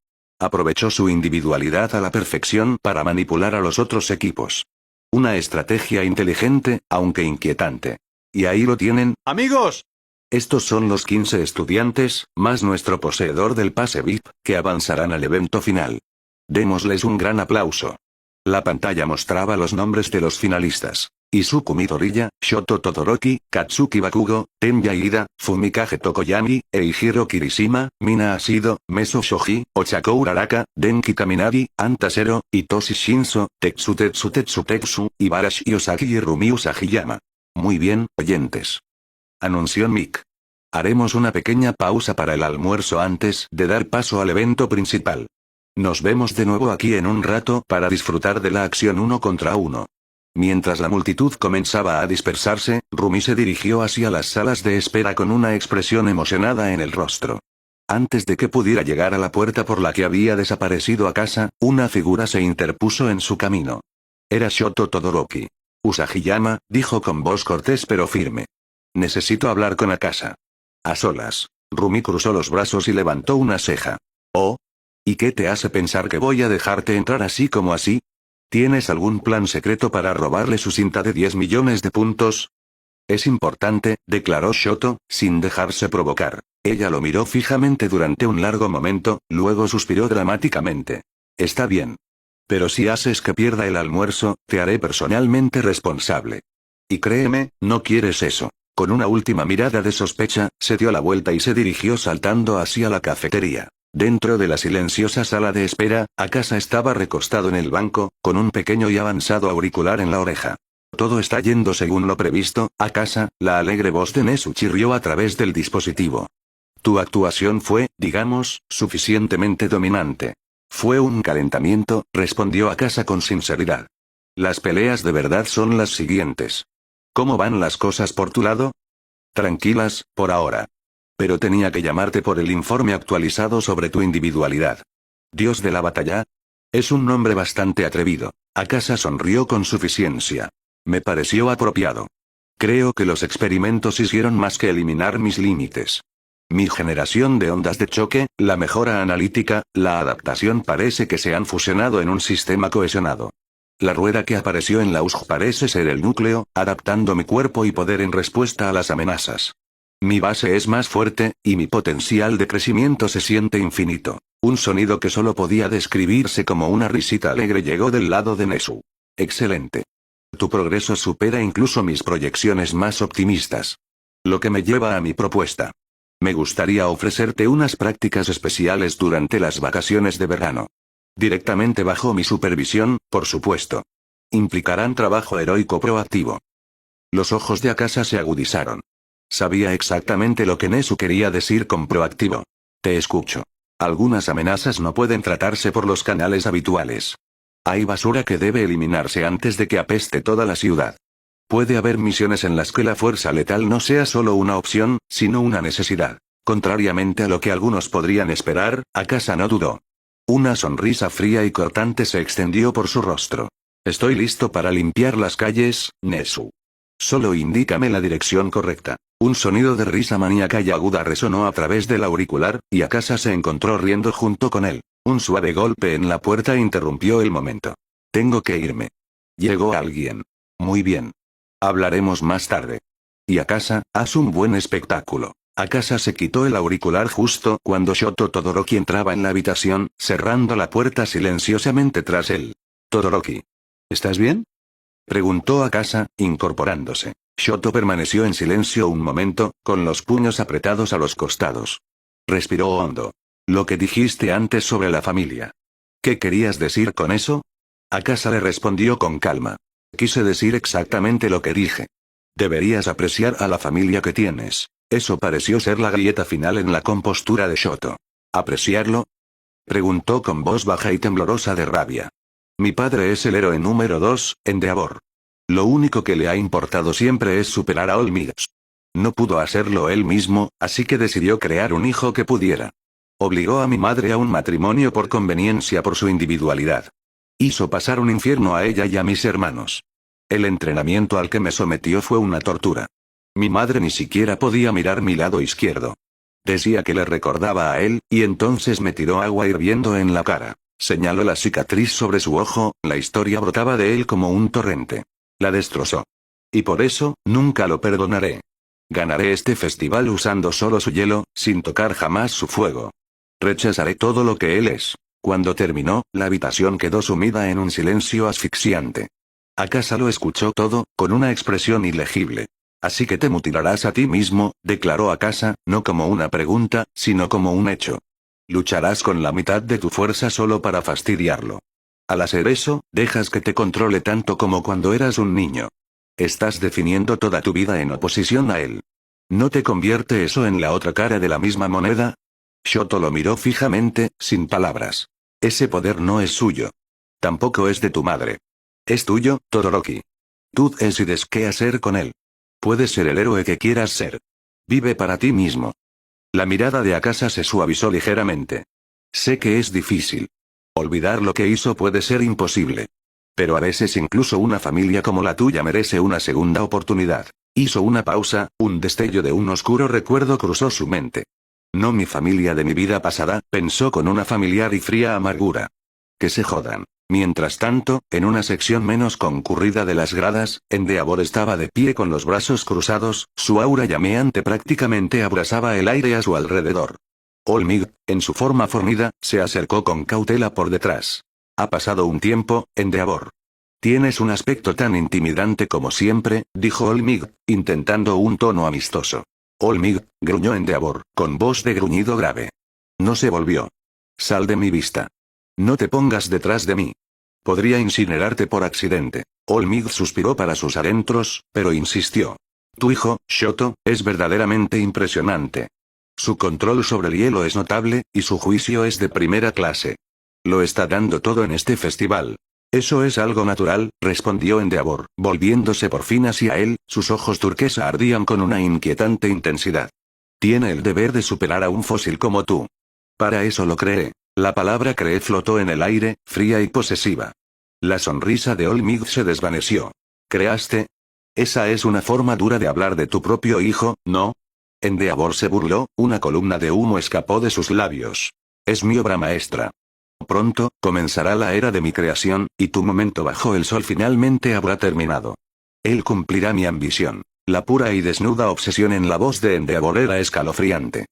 Aprovechó su individualidad a la perfección para manipular a los otros equipos. Una estrategia inteligente, aunque inquietante. Y ahí lo tienen, amigos. Estos son los 15 estudiantes, más nuestro poseedor del pase VIP, que avanzarán al evento final. Démosles un gran aplauso. La pantalla mostraba los nombres de los finalistas. Izuku Midoriya, Shoto Todoroki, Katsuki Bakugo, Tenya Ida, Fumikage Tokoyami, Eihiro Kirishima, Mina Asido, Meso Shoji, Ochako Uraraka, Denki Kaminari, Anta Zero, Hitoshi Shinzo, Tetsu Tetsu, Ibarashi Osaki y Rumi Usagiyama. Muy bien, oyentes. Anunció Mick. Haremos una pequeña pausa para el almuerzo antes de dar paso al evento principal. Nos vemos de nuevo aquí en un rato para disfrutar de la acción 1 contra 1. Mientras la multitud comenzaba a dispersarse, Rumi se dirigió hacia las salas de espera con una expresión emocionada en el rostro. Antes de que pudiera llegar a la puerta por la que había desaparecido Akasa, una figura se interpuso en su camino. Era Shoto Todoroki. Usagiyama, dijo con voz cortés pero firme. Necesito hablar con Akasa. A solas. Rumi cruzó los brazos y levantó una ceja. Oh. ¿Y qué te hace pensar que voy a dejarte entrar así como así? ¿Tienes algún plan secreto para robarle su cinta de 10 millones de puntos? Es importante, declaró Shoto, sin dejarse provocar. Ella lo miró fijamente durante un largo momento, luego suspiró dramáticamente. Está bien. Pero si haces que pierda el almuerzo, te haré personalmente responsable. Y créeme, no quieres eso. Con una última mirada de sospecha, se dio la vuelta y se dirigió saltando hacia la cafetería. Dentro de la silenciosa sala de espera, Akasa estaba recostado en el banco, con un pequeño y avanzado auricular en la oreja. Todo está yendo según lo previsto, Akasa, la alegre voz de Nezu chirrió a través del dispositivo. Tu actuación fue, digamos, suficientemente dominante. Fue un calentamiento, respondió Akasa con sinceridad. Las peleas de verdad son las siguientes. ¿Cómo van las cosas por tu lado? Tranquilas, por ahora. Pero tenía que llamarte por el informe actualizado sobre tu individualidad. ¿Dios de la batalla? Es un nombre bastante atrevido. Akasa sonrió con suficiencia. Me pareció apropiado. Creo que los experimentos hicieron más que eliminar mis límites. Mi generación de ondas de choque, la mejora analítica, la adaptación parece que se han fusionado en un sistema cohesionado. La rueda que apareció en la USG parece ser el núcleo, adaptando mi cuerpo y poder en respuesta a las amenazas. Mi base es más fuerte, y mi potencial de crecimiento se siente infinito. Un sonido que solo podía describirse como una risita alegre llegó del lado de Nezu. Excelente. Tu progreso supera incluso mis proyecciones más optimistas. Lo que me lleva a mi propuesta. Me gustaría ofrecerte unas prácticas especiales durante las vacaciones de verano. Directamente bajo mi supervisión, por supuesto. Implicarán trabajo heroico proactivo. Los ojos de Akasa se agudizaron. Sabía exactamente lo que Nezu quería decir con proactivo. Te escucho. Algunas amenazas no pueden tratarse por los canales habituales. Hay basura que debe eliminarse antes de que apeste toda la ciudad. Puede haber misiones en las que la fuerza letal no sea solo una opción, sino una necesidad. Contrariamente a lo que algunos podrían esperar, Akasa no dudó. Una sonrisa fría y cortante se extendió por su rostro. Estoy listo para limpiar las calles, Nezu. Solo indícame la dirección correcta. Un sonido de risa maníaca y aguda resonó a través del auricular, y Akasa se encontró riendo junto con él. Un suave golpe en la puerta interrumpió el momento. Tengo que irme. Llegó alguien. Muy bien. Hablaremos más tarde. Y Akasa, haz un buen espectáculo. Akasa se quitó el auricular justo cuando Shoto Todoroki entraba en la habitación, cerrando la puerta silenciosamente tras él. Todoroki. ¿Estás bien? Preguntó Akasa, incorporándose. Shoto permaneció en silencio un momento, con los puños apretados a los costados. Respiró hondo. Lo que dijiste antes sobre la familia. ¿Qué querías decir con eso? Akasa le respondió con calma. Quise decir exactamente lo que dije. Deberías apreciar a la familia que tienes. Eso pareció ser la grieta final en la compostura de Shoto. ¿Apreciarlo? Preguntó con voz baja y temblorosa de rabia. Mi padre es el héroe número 2, Endeavor. Lo único que le ha importado siempre es superar a All Might. No pudo hacerlo él mismo, así que decidió crear un hijo que pudiera. Obligó a mi madre a un matrimonio por conveniencia por su individualidad. Hizo pasar un infierno a ella y a mis hermanos. El entrenamiento al que me sometió fue una tortura. Mi madre ni siquiera podía mirar mi lado izquierdo. Decía que le recordaba a él, y entonces me tiró agua hirviendo en la cara. Señaló la cicatriz sobre su ojo, la historia brotaba de él como un torrente. La destrozó. Y por eso, nunca lo perdonaré. Ganaré este festival usando solo su hielo, sin tocar jamás su fuego. Rechazaré todo lo que él es. Cuando terminó, la habitación quedó sumida en un silencio asfixiante. Akasa lo escuchó todo, con una expresión ilegible. Así que te mutilarás a ti mismo, declaró Akasa, no como una pregunta, sino como un hecho. Lucharás con la mitad de tu fuerza solo para fastidiarlo. Al hacer eso, dejas que te controle tanto como cuando eras un niño. Estás definiendo toda tu vida en oposición a él. ¿No te convierte eso en la otra cara de la misma moneda? Shoto lo miró fijamente, sin palabras. Ese poder no es suyo. Tampoco es de tu madre. Es tuyo, Todoroki. Tú decides qué hacer con él. Puedes ser el héroe que quieras ser. Vive para ti mismo. La mirada de Akasa se suavizó ligeramente. Sé que es difícil. Olvidar lo que hizo puede ser imposible. Pero a veces incluso una familia como la tuya merece una segunda oportunidad. Hizo una pausa, un destello de un oscuro recuerdo cruzó su mente. No mi familia de mi vida pasada, pensó con una familiar y fría amargura. Que se jodan. Mientras tanto, en una sección menos concurrida de las gradas, Endeavor estaba de pie con los brazos cruzados, su aura llameante prácticamente abrasaba el aire a su alrededor. Olmig, en su forma fornida, se acercó con cautela por detrás. Ha pasado un tiempo, Endeavor. Tienes un aspecto tan intimidante como siempre, dijo Olmig, intentando un tono amistoso. Olmig, gruñó Endeavor, con voz de gruñido grave. No se volvió. Sal de mi vista. No te pongas detrás de mí. Podría incinerarte por accidente. Olmig suspiró para sus adentros, pero insistió. Tu hijo, Shoto, es verdaderamente impresionante. Su control sobre el hielo es notable, y su juicio es de primera clase. Lo está dando todo en este festival. Eso es algo natural, respondió Endeavor, volviéndose por fin hacia él, sus ojos turquesa ardían con una inquietante intensidad. Tiene el deber de superar a un fósil como tú. Para eso lo cree. La palabra cree flotó en el aire, fría y posesiva. La sonrisa de Olmig se desvaneció. ¿Creaste? Esa es una forma dura de hablar de tu propio hijo, ¿no? Endeavor se burló, una columna de humo escapó de sus labios. Es mi obra maestra. Pronto, comenzará la era de mi creación, y tu momento bajo el sol finalmente habrá terminado. Él cumplirá mi ambición. La pura y desnuda obsesión en la voz de Endeavor era escalofriante.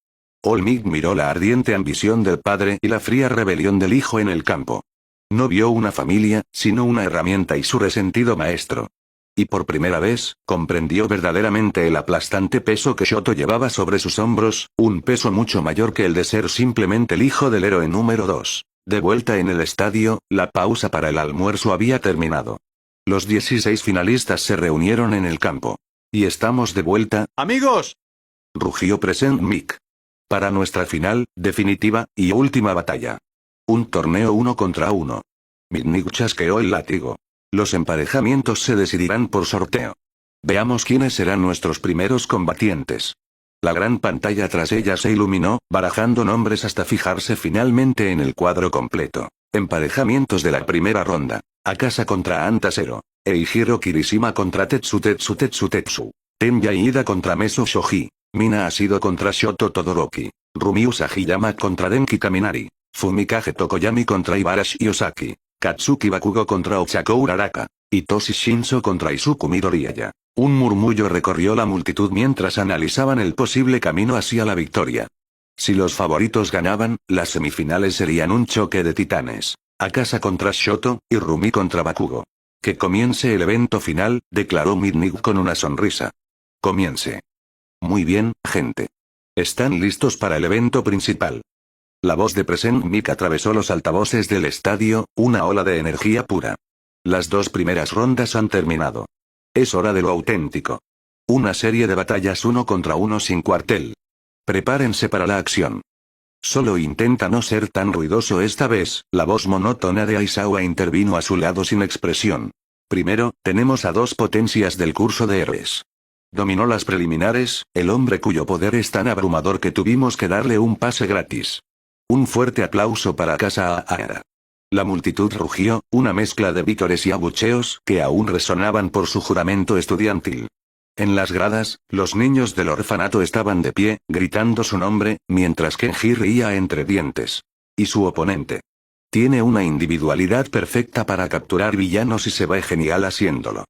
Olmig miró la ardiente ambición del padre y la fría rebelión del hijo en el campo. No vio una familia, sino una herramienta y su resentido maestro. Y por primera vez, comprendió verdaderamente el aplastante peso que Shoto llevaba sobre sus hombros, un peso mucho mayor que el de ser simplemente el hijo del héroe número 2. De vuelta en el estadio, la pausa para el almuerzo había terminado. Los 16 finalistas se reunieron en el campo. Y estamos de vuelta. ¡Amigos!, rugió Present Mick. Para nuestra final, definitiva, y última batalla. Un torneo 1 contra 1. Midnight chasqueó el látigo. Los emparejamientos se decidirán por sorteo. Veamos quiénes serán nuestros primeros combatientes. La gran pantalla tras ella se iluminó, barajando nombres hasta fijarse finalmente en el cuadro completo. Emparejamientos de la primera ronda. Akasa contra Anta Zero. Eijiro Kirishima contra Tetsu Tetsu Tetsu Tetsu. Tenya Iida contra Meso Shoji. Mina Asido contra Shoto Todoroki. Rumiu Sagiyama contra Denki Kaminari. Fumikage Tokoyami contra Ibarashi Osaki. Katsuki Bakugo contra Ochako Uraraka. Hitoshi Shinso contra Izuku Midoriyaya. Un murmullo recorrió la multitud mientras analizaban el posible camino hacia la victoria. Si los favoritos ganaban, las semifinales serían un choque de titanes. Akasa contra Shoto, y Rumi contra Bakugo. Que comience el evento final, declaró Midnight con una sonrisa. Comience. Muy bien, gente. ¿Están listos para el evento principal? La voz de Present Mick atravesó los altavoces del estadio, una ola de energía pura. Las 2 primeras rondas han terminado. Es hora de lo auténtico. Una serie de batallas 1 contra 1 sin cuartel. Prepárense para la acción. Solo intenta no ser tan ruidoso esta vez, la voz monótona de Aizawa intervino a su lado sin expresión. Primero, tenemos a 2 potencias del curso de héroes. Dominó las preliminares, el hombre cuyo poder es tan abrumador que tuvimos que darle un pase gratis. Un fuerte aplauso para Akasa Aara. La multitud rugió, una mezcla de vítores y abucheos que aún resonaban por su juramento estudiantil. En las gradas, los niños del orfanato estaban de pie, gritando su nombre, mientras Kenji reía entre dientes. Y su oponente. Tiene una individualidad perfecta para capturar villanos y se ve genial haciéndolo.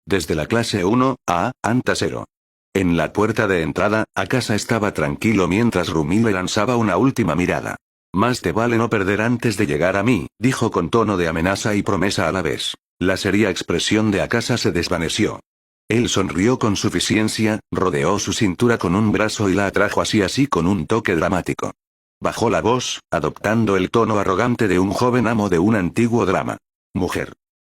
Desde la clase 1, Anta Zero. En la puerta de entrada, Akasa estaba tranquilo mientras Rumi le lanzaba una última mirada. Más te vale no perder antes de llegar a mí, dijo con tono de amenaza y promesa a la vez. La seria expresión de Akasa se desvaneció. Él sonrió con suficiencia, rodeó su cintura con un brazo y la atrajo así con un toque dramático. Bajó la voz, adoptando el tono arrogante de un joven amo de un antiguo drama. Mujer.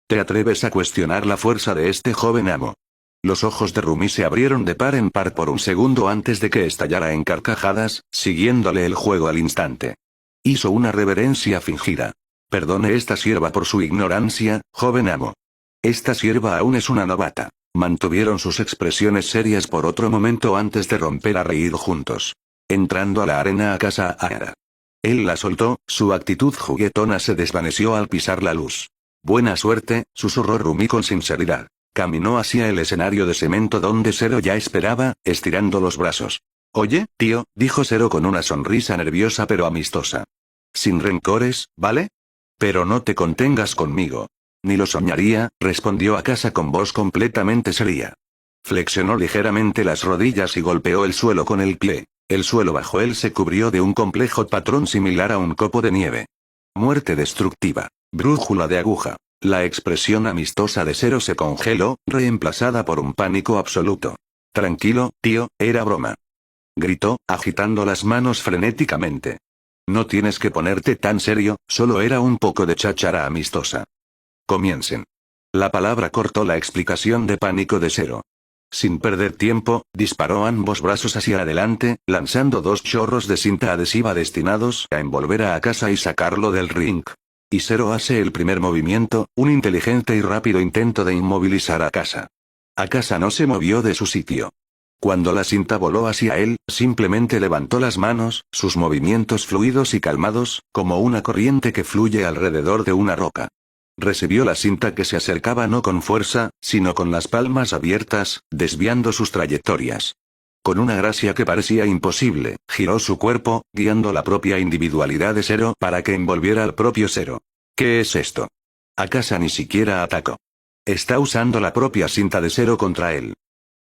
¿Te atreves a cuestionar la fuerza de este joven amo? Los ojos de Rumi se abrieron de par en par por un segundo antes de que estallara en carcajadas, siguiéndole el juego al instante. Hizo una reverencia fingida. Perdone esta sierva por su ignorancia, joven amo. Esta sierva aún es una novata. Mantuvieron sus expresiones serias por otro momento antes de romper a reír juntos. Entrando a la arena Akasa Ahara. Él la soltó, su actitud juguetona se desvaneció al pisar la luz. Buena suerte, susurró Rumi con sinceridad. Caminó hacia el escenario de cemento donde Zero ya esperaba, estirando los brazos. Oye, tío, dijo Zero con una sonrisa nerviosa pero amistosa. Sin rencores, ¿vale? Pero no te contengas conmigo. Ni lo soñaría, respondió Akasa con voz completamente seria. Flexionó ligeramente las rodillas y golpeó el suelo con el pie. El suelo bajo él se cubrió de un complejo patrón similar a un copo de nieve. Muerte destructiva. Brújula de aguja. La expresión amistosa de Zero se congeló, reemplazada por un pánico absoluto. Tranquilo, tío, era broma. Gritó, agitando las manos frenéticamente. No tienes que ponerte tan serio, solo era un poco de cháchara amistosa. Comiencen. La palabra cortó la explicación de pánico de Zero. Sin perder tiempo, disparó ambos brazos hacia adelante, lanzando 2 chorros de cinta adhesiva destinados a envolver a Akasa y sacarlo del ring. Y Zero hace el primer movimiento, un inteligente y rápido intento de inmovilizar a Akasa. Akasa no se movió de su sitio. Cuando la cinta voló hacia él, simplemente levantó las manos, sus movimientos fluidos y calmados, como una corriente que fluye alrededor de una roca. Recibió la cinta que se acercaba no con fuerza, sino con las palmas abiertas, desviando sus trayectorias. Con una gracia que parecía imposible, giró su cuerpo, guiando la propia individualidad de Zero para que envolviera al propio Zero. ¿Qué es esto? Akasa ni siquiera atacó. Está usando la propia cinta de Zero contra él.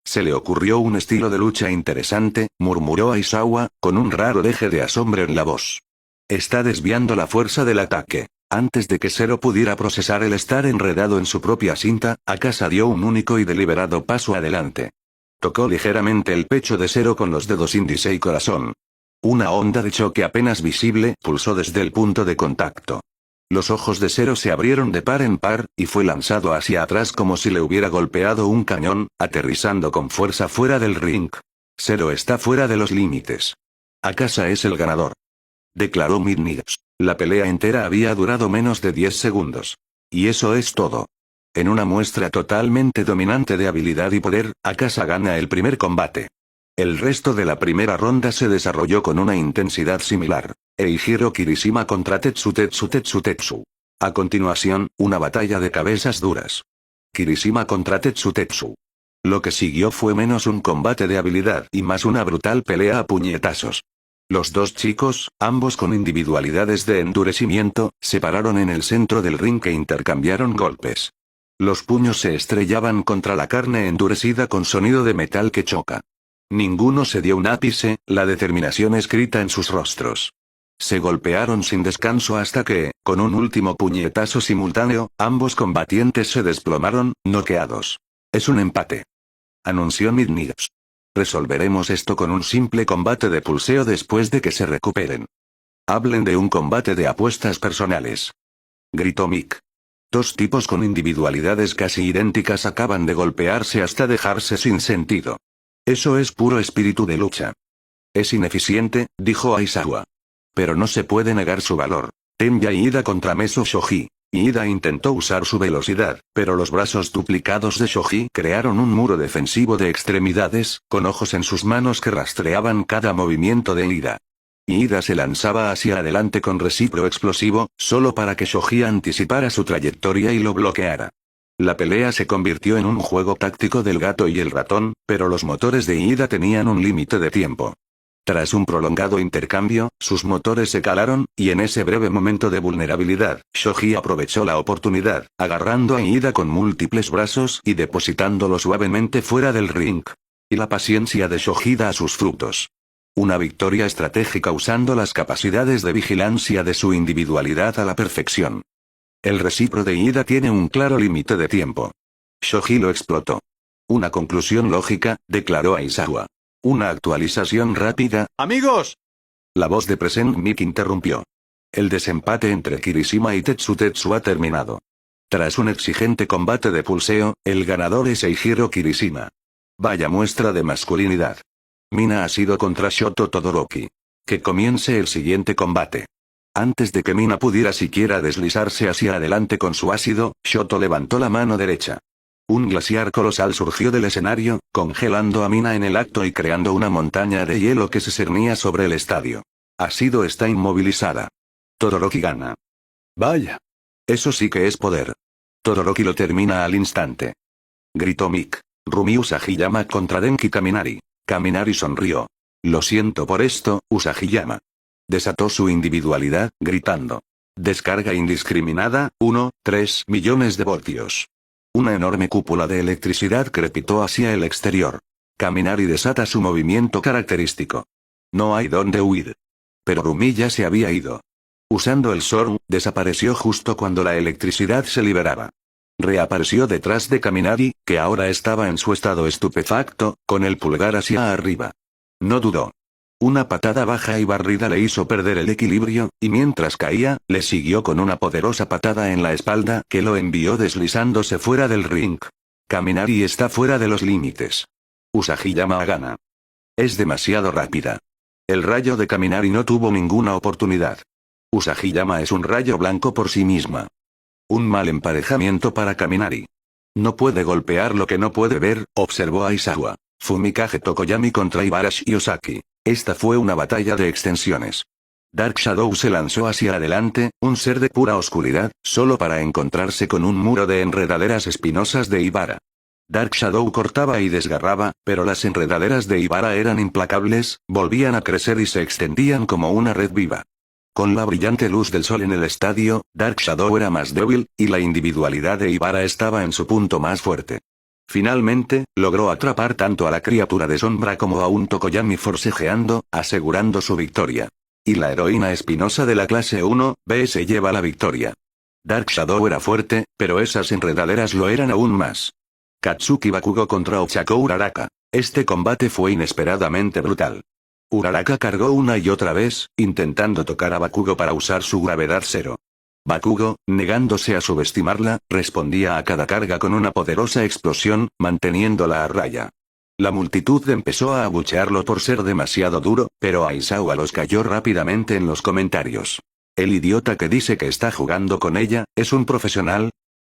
Se le ocurrió un estilo de lucha interesante, murmuró Aizawa, con un raro deje de asombro en la voz. Está desviando la fuerza del ataque. Antes de que Zero pudiera procesar el estar enredado en su propia cinta, Akasa dio un único y deliberado paso adelante. Tocó ligeramente el pecho de Zero con los dedos índice y corazón. Una onda de choque apenas visible pulsó desde el punto de contacto. Los ojos de Zero se abrieron de par en par, y fue lanzado hacia atrás como si le hubiera golpeado un cañón, aterrizando con fuerza fuera del ring. Zero está fuera de los límites. Akasa es el ganador. Declaró Midnight. La pelea entera había durado menos de 10 segundos. Y eso es todo. En una muestra totalmente dominante de habilidad y poder, Akasa gana el primer combate. El resto de la primera ronda se desarrolló con una intensidad similar. Eihiro Kirishima contra Tetsu. A continuación, una batalla de cabezas duras. Kirishima contra Tetsu. Lo que siguió fue menos un combate de habilidad y más una brutal pelea a puñetazos. Los dos chicos, ambos con individualidades de endurecimiento, se pararon en el centro del ring e intercambiaron golpes. Los puños se estrellaban contra la carne endurecida con sonido de metal que choca. Ninguno se dio un ápice, la determinación escrita en sus rostros. Se golpearon sin descanso hasta que, con un último puñetazo simultáneo, ambos combatientes se desplomaron, noqueados. Es un empate. Anunció Midnight. Resolveremos esto con un simple combate de pulseo después de que se recuperen. Hablen de un combate de apuestas personales. Gritó Mick. Dos tipos con individualidades casi idénticas acaban de golpearse hasta dejarse sin sentido. Eso es puro espíritu de lucha. Es ineficiente, dijo Aizawa. Pero no se puede negar su valor. Tenya Iida contra Meso Shoji. Iida intentó usar su velocidad, pero los brazos duplicados de Shoji crearon un muro defensivo de extremidades, con ojos en sus manos que rastreaban cada movimiento de Iida. Iida se lanzaba hacia adelante con recíproco explosivo, solo para que Shoji anticipara su trayectoria y lo bloqueara. La pelea se convirtió en un juego táctico del gato y el ratón, pero los motores de Iida tenían un límite de tiempo. Tras un prolongado intercambio, sus motores se calaron, y en ese breve momento de vulnerabilidad, Shoji aprovechó la oportunidad, agarrando a Iida con múltiples brazos y depositándolo suavemente fuera del ring. Y la paciencia de Shoji da sus frutos. Una victoria estratégica usando las capacidades de vigilancia de su individualidad a la perfección. El recipro de Ida tiene un claro límite de tiempo. Shoji lo explotó. Una conclusión lógica, declaró Aizawa. Una actualización rápida. ¡Amigos! La voz de Present Mic interrumpió. El desempate entre Kirishima y Tetsu ha terminado. Tras un exigente combate de pulseo, el ganador es Eijiro Kirishima. Vaya muestra de masculinidad. Mina ha sido contra Shoto Todoroki. Que comience el siguiente combate. Antes de que Mina pudiera siquiera deslizarse hacia adelante con su ácido, Shoto levantó la mano derecha. Un glaciar colosal surgió del escenario, congelando a Mina en el acto y creando una montaña de hielo que se cernía sobre el estadio. Ácido está inmovilizada. Todoroki gana. Vaya. Eso sí que es poder. Todoroki lo termina al instante. Gritó Mick. Rumi Usagiyama contra Denki Kaminari. Kaminari sonrió. Lo siento por esto, Usagiyama. Desató su individualidad, gritando. Descarga indiscriminada, 3 millones de voltios. Una enorme cúpula de electricidad crepitó hacia el exterior. Kaminari desata su movimiento característico. No hay dónde huir. Pero Rumi ya se había ido. Usando el Zorn, desapareció justo cuando la electricidad se liberaba. Reapareció detrás de Kaminari, que ahora estaba en su estado estupefacto, con el pulgar hacia arriba. No dudó. Una patada baja y barrida le hizo perder el equilibrio, y mientras caía, le siguió con una poderosa patada en la espalda que lo envió deslizándose fuera del ring. Kaminari está fuera de los límites. Usagiyama gana. Es demasiado rápida. El rayo de Kaminari no tuvo ninguna oportunidad. Usagiyama es un rayo blanco por sí misma. Un mal emparejamiento para Kaminari. No puede golpear lo que no puede ver, observó Aizawa. Fumikage Tokoyami contra Ibarashi Ozaki. Esta fue una batalla de extensiones. Dark Shadow se lanzó hacia adelante, un ser de pura oscuridad, solo para encontrarse con un muro de enredaderas espinosas de Ibara. Dark Shadow cortaba y desgarraba, pero las enredaderas de Ibara eran implacables, volvían a crecer y se extendían como una red viva. Con la brillante luz del sol en el estadio, Dark Shadow era más débil, y la individualidad de Ibara estaba en su punto más fuerte. Finalmente, logró atrapar tanto a la criatura de sombra como a un Tokoyami forcejeando, asegurando su victoria. Y la heroína espinosa de la clase 1B se lleva la victoria. Dark Shadow era fuerte, pero esas enredaderas lo eran aún más. Katsuki Bakugo contra Ochako Uraraka. Este combate fue inesperadamente brutal. Uraraka cargó una y otra vez, intentando tocar a Bakugo para usar su gravedad cero. Bakugo, negándose a subestimarla, respondía a cada carga con una poderosa explosión, manteniéndola a raya. La multitud empezó a abuchearlo por ser demasiado duro, pero Aizawa los cayó rápidamente en los comentarios. El idiota que dice que está jugando con ella, ¿es un profesional?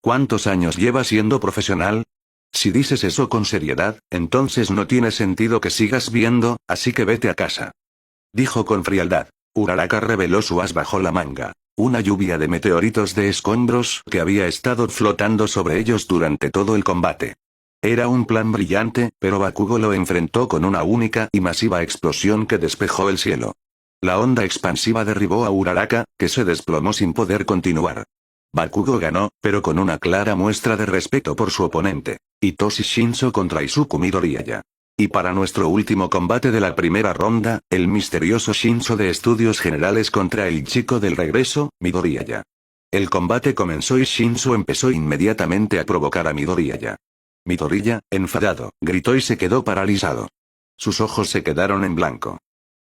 ¿Cuántos años lleva siendo profesional? Si dices eso con seriedad, entonces no tiene sentido que sigas viendo, así que vete a casa. Dijo con frialdad. Uraraka reveló su as bajo la manga. Una lluvia de meteoritos de escombros que había estado flotando sobre ellos durante todo el combate. Era un plan brillante, pero Bakugo lo enfrentó con una única y masiva explosión que despejó el cielo. La onda expansiva derribó a Uraraka, que se desplomó sin poder continuar. Bakugo ganó, pero con una clara muestra de respeto por su oponente. Hitoshi Shinso contra Izuku Midoriyama. Y para nuestro último combate de la primera ronda, el misterioso Shinso de Estudios Generales contra el chico del regreso, Midoriyama. El combate comenzó y Shinso empezó inmediatamente a provocar a Midoriyama. Midoriya, enfadado, gritó y se quedó paralizado. Sus ojos se quedaron en blanco.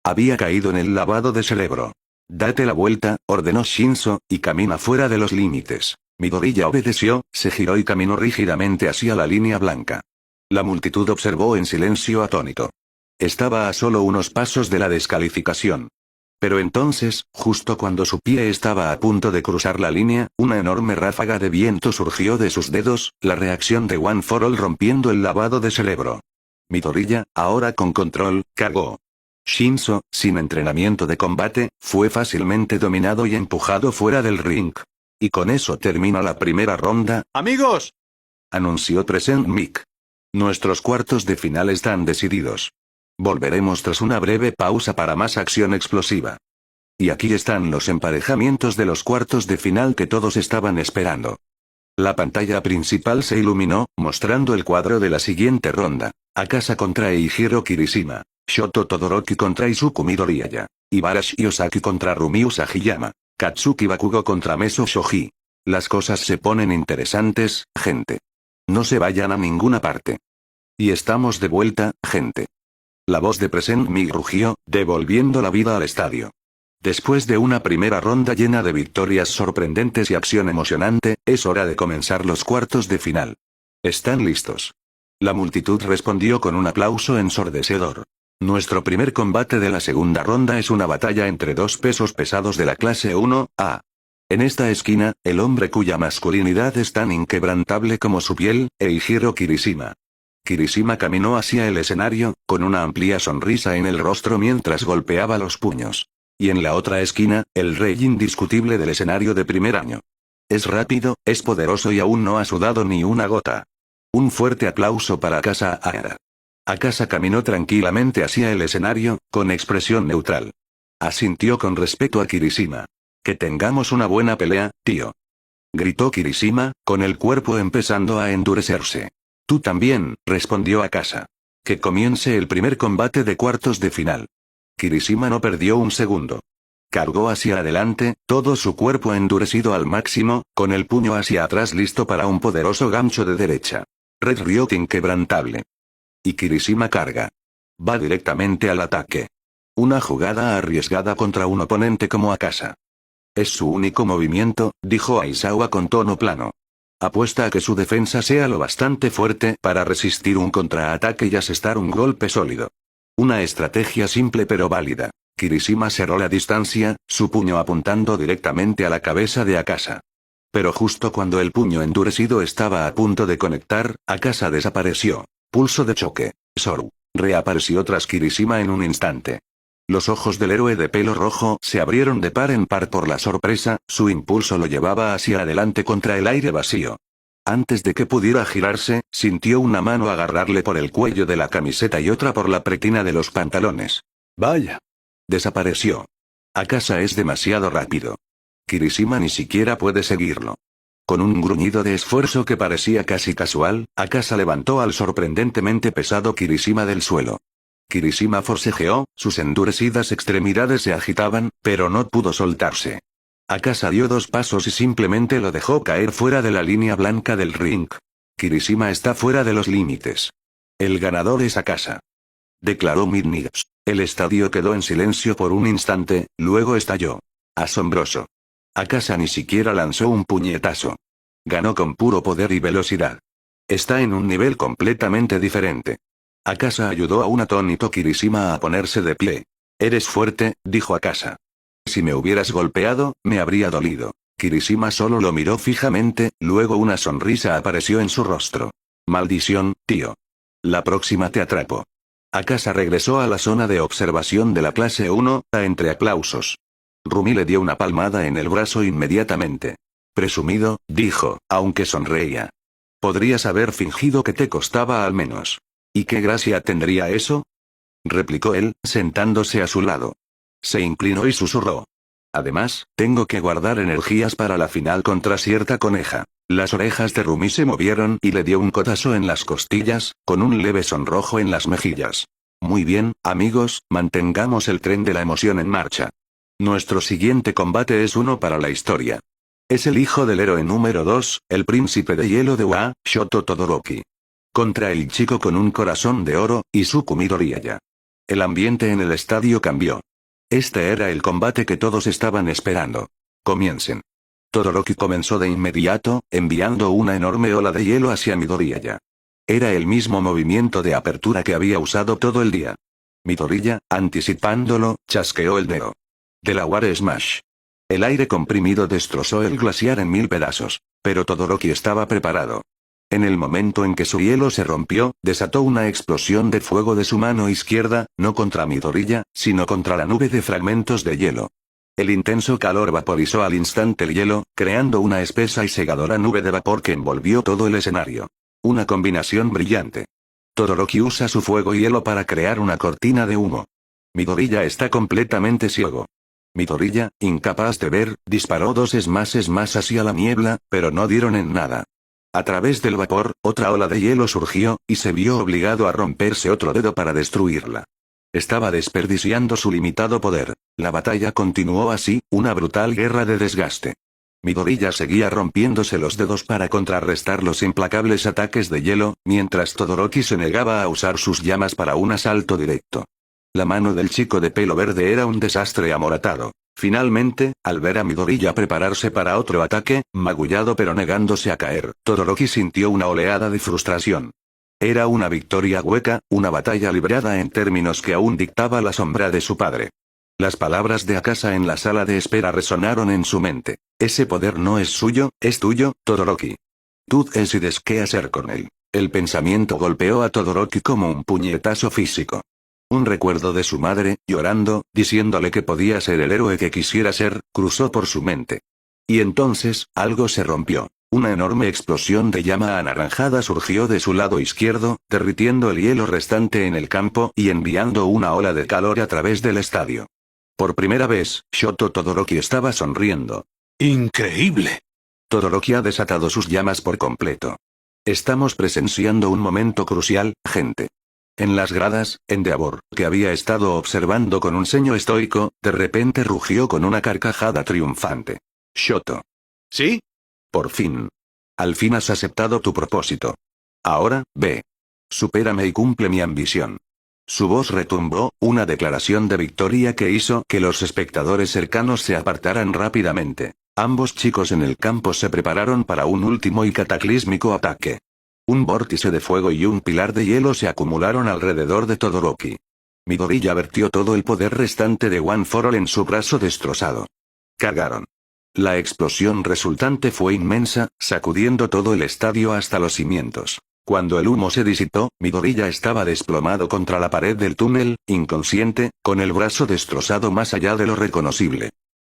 Había caído en el lavado de cerebro. Date la vuelta, ordenó Shinso, y camina fuera de los límites. Midoriya obedeció, se giró y caminó rígidamente hacia la línea blanca. La multitud observó en silencio atónito. Estaba a solo unos pasos de la descalificación. Pero entonces, justo cuando su pie estaba a punto de cruzar la línea, una enorme ráfaga de viento surgió de sus dedos, la reacción de One for All rompiendo el lavado de cerebro. Midoriya, ahora con control, cargó. Shinso, sin entrenamiento de combate, fue fácilmente dominado y empujado fuera del ring. Y con eso termina la primera ronda. ¡Amigos!, anunció Present Mic. Nuestros cuartos de final están decididos. Volveremos tras una breve pausa para más acción explosiva. Y aquí están los emparejamientos de los cuartos de final que todos estaban esperando. La pantalla principal se iluminó, mostrando el cuadro de la siguiente ronda. Akasa contra Eijiro Kirishima. Shoto Todoroki contra Izuku Midoriyaya. Ibarashi Osaki contra Rumi Usagiyama. Katsuki Bakugo contra Meso Shoji. Las cosas se ponen interesantes, gente. No se vayan a ninguna parte. Y estamos de vuelta, gente. La voz de Present Mig rugió, devolviendo la vida al estadio. Después de una primera ronda llena de victorias sorprendentes y acción emocionante, es hora de comenzar los cuartos de final. ¿Están listos? La multitud respondió con un aplauso ensordecedor. Nuestro primer combate de la segunda ronda es una batalla entre dos pesos pesados de la clase 1A. En esta esquina, el hombre cuya masculinidad es tan inquebrantable como su piel, Eijiro Kirishima. Kirishima caminó hacia el escenario, con una amplia sonrisa en el rostro mientras golpeaba los puños. Y en la otra esquina, el rey indiscutible del escenario de primer año. Es rápido, es poderoso y aún no ha sudado ni una gota. Un fuerte aplauso para Akasa Ahara. Akasa caminó tranquilamente hacia el escenario, con expresión neutral. Asintió con respeto a Kirishima. Que tengamos una buena pelea, tío. Gritó Kirishima, con el cuerpo empezando a endurecerse. Tú también, respondió Akasa. Que comience el primer combate de cuartos de final. Kirishima no perdió un segundo. Cargó hacia adelante, todo su cuerpo endurecido al máximo, con el puño hacia atrás listo para un poderoso gancho de derecha. Red Ryot inquebrantable. Y Kirishima carga. Va directamente al ataque. Una jugada arriesgada contra un oponente como Akasa. Es su único movimiento, dijo Aizawa con tono plano. Apuesta a que su defensa sea lo bastante fuerte para resistir un contraataque y asestar un golpe sólido. Una estrategia simple pero válida. Kirishima cerró la distancia, su puño apuntando directamente a la cabeza de Akasa. Pero justo cuando el puño endurecido estaba a punto de conectar, Akasa desapareció. Pulso de choque. Soru. Reapareció tras Kirishima en un instante. Los ojos del héroe de pelo rojo se abrieron de par en par por la sorpresa, su impulso lo llevaba hacia adelante contra el aire vacío. Antes de que pudiera girarse, sintió una mano agarrarle por el cuello de la camiseta y otra por la pretina de los pantalones. ¡Vaya! Desapareció. Akasa es demasiado rápido. Kirishima ni siquiera puede seguirlo. Con un gruñido de esfuerzo que parecía casi casual, Akasa levantó al sorprendentemente pesado Kirishima del suelo. Kirishima forcejeó, sus endurecidas extremidades se agitaban, pero no pudo soltarse. Akasa dio 2 pasos y simplemente lo dejó caer fuera de la línea blanca del ring. Kirishima está fuera de los límites. El ganador es Akasa. Declaró Midnight. El estadio quedó en silencio por un instante, luego estalló. Asombroso. Akasa ni siquiera lanzó un puñetazo. Ganó con puro poder y velocidad. Está en un nivel completamente diferente. Akasa ayudó a un atónito Kirishima a ponerse de pie. Eres fuerte, dijo Akasa. Si me hubieras golpeado, me habría dolido. Kirishima solo lo miró fijamente, luego una sonrisa apareció en su rostro. Maldición, tío. La próxima te atrapo. Akasa regresó a la zona de observación de la clase 1, entre aplausos. Rumi le dio una palmada en el brazo inmediatamente. Presumido, dijo, aunque sonreía. Podrías haber fingido que te costaba al menos. ¿Y qué gracia tendría eso? Replicó él, sentándose a su lado. Se inclinó y susurró. Además, tengo que guardar energías para la final contra cierta coneja. Las orejas de Rumi se movieron y le dio un codazo en las costillas, con un leve sonrojo en las mejillas. Muy bien, amigos, mantengamos el tren de la emoción en marcha. Nuestro siguiente combate es uno para la historia. Es el hijo del héroe número 2, el príncipe de hielo de Wa, Shoto Todoroki. Contra el chico con un corazón de oro, Izuku Midoriyaya. El ambiente en el estadio cambió. Este era el combate que todos estaban esperando. Comiencen. Todoroki comenzó de inmediato, enviando una enorme ola de hielo hacia Midoriyaya. Era el mismo movimiento de apertura que había usado todo el día. Midoriya, anticipándolo, chasqueó el dedo. Delaware Smash. El aire comprimido destrozó el glaciar en 1000 pedazos, pero Todoroki estaba preparado. En el momento en que su hielo se rompió, desató una explosión de fuego de su mano izquierda, no contra Midoriya, sino contra la nube de fragmentos de hielo. El intenso calor vaporizó al instante el hielo, creando una espesa y cegadora nube de vapor que envolvió todo el escenario. Una combinación brillante. Todoroki usa su fuego y hielo para crear una cortina de humo. Midoriya está completamente ciego. Midoriya, incapaz de ver, disparó 2 smashes más hacia la niebla, pero no dieron en nada. A través del vapor, otra ola de hielo surgió, y se vio obligado a romperse otro dedo para destruirla. Estaba desperdiciando su limitado poder. La batalla continuó así, una brutal guerra de desgaste. Midoriya seguía rompiéndose los dedos para contrarrestar los implacables ataques de hielo, mientras Todoroki se negaba a usar sus llamas para un asalto directo. La mano del chico de pelo verde era un desastre amoratado. Finalmente, al ver a Midoriya prepararse para otro ataque, magullado pero negándose a caer, Todoroki sintió una oleada de frustración. Era una victoria hueca, una batalla librada en términos que aún dictaba la sombra de su padre. Las palabras de Akasa en la sala de espera resonaron en su mente. Ese poder no es suyo, es tuyo, Todoroki. Tú decides qué hacer con él. El pensamiento golpeó a Todoroki como un puñetazo físico. Un recuerdo de su madre, llorando, diciéndole que podía ser el héroe que quisiera ser, cruzó por su mente. Y entonces, algo se rompió. Una enorme explosión de llama anaranjada surgió de su lado izquierdo, derritiendo el hielo restante en el campo y enviando una ola de calor a través del estadio. Por primera vez, Shoto Todoroki estaba sonriendo. ¡Increíble! Todoroki ha desatado sus llamas por completo. Estamos presenciando un momento crucial, gente. En las gradas, Endeavor, que había estado observando con un ceño estoico, de repente rugió con una carcajada triunfante. Shoto. ¿Sí? Por fin. Al fin has aceptado tu propósito. Ahora, ve. Supérame y cumple mi ambición. Su voz retumbó, una declaración de victoria que hizo que los espectadores cercanos se apartaran rápidamente. Ambos chicos en el campo se prepararon para un último y cataclísmico ataque. Un vórtice de fuego y un pilar de hielo se acumularon alrededor de Todoroki. Midoriya vertió todo el poder restante de One for All en su brazo destrozado. Cagaron. La explosión resultante fue inmensa, sacudiendo todo el estadio hasta los cimientos. Cuando el humo se disipó, Midoriya estaba desplomado contra la pared del túnel, inconsciente, con el brazo destrozado más allá de lo reconocible.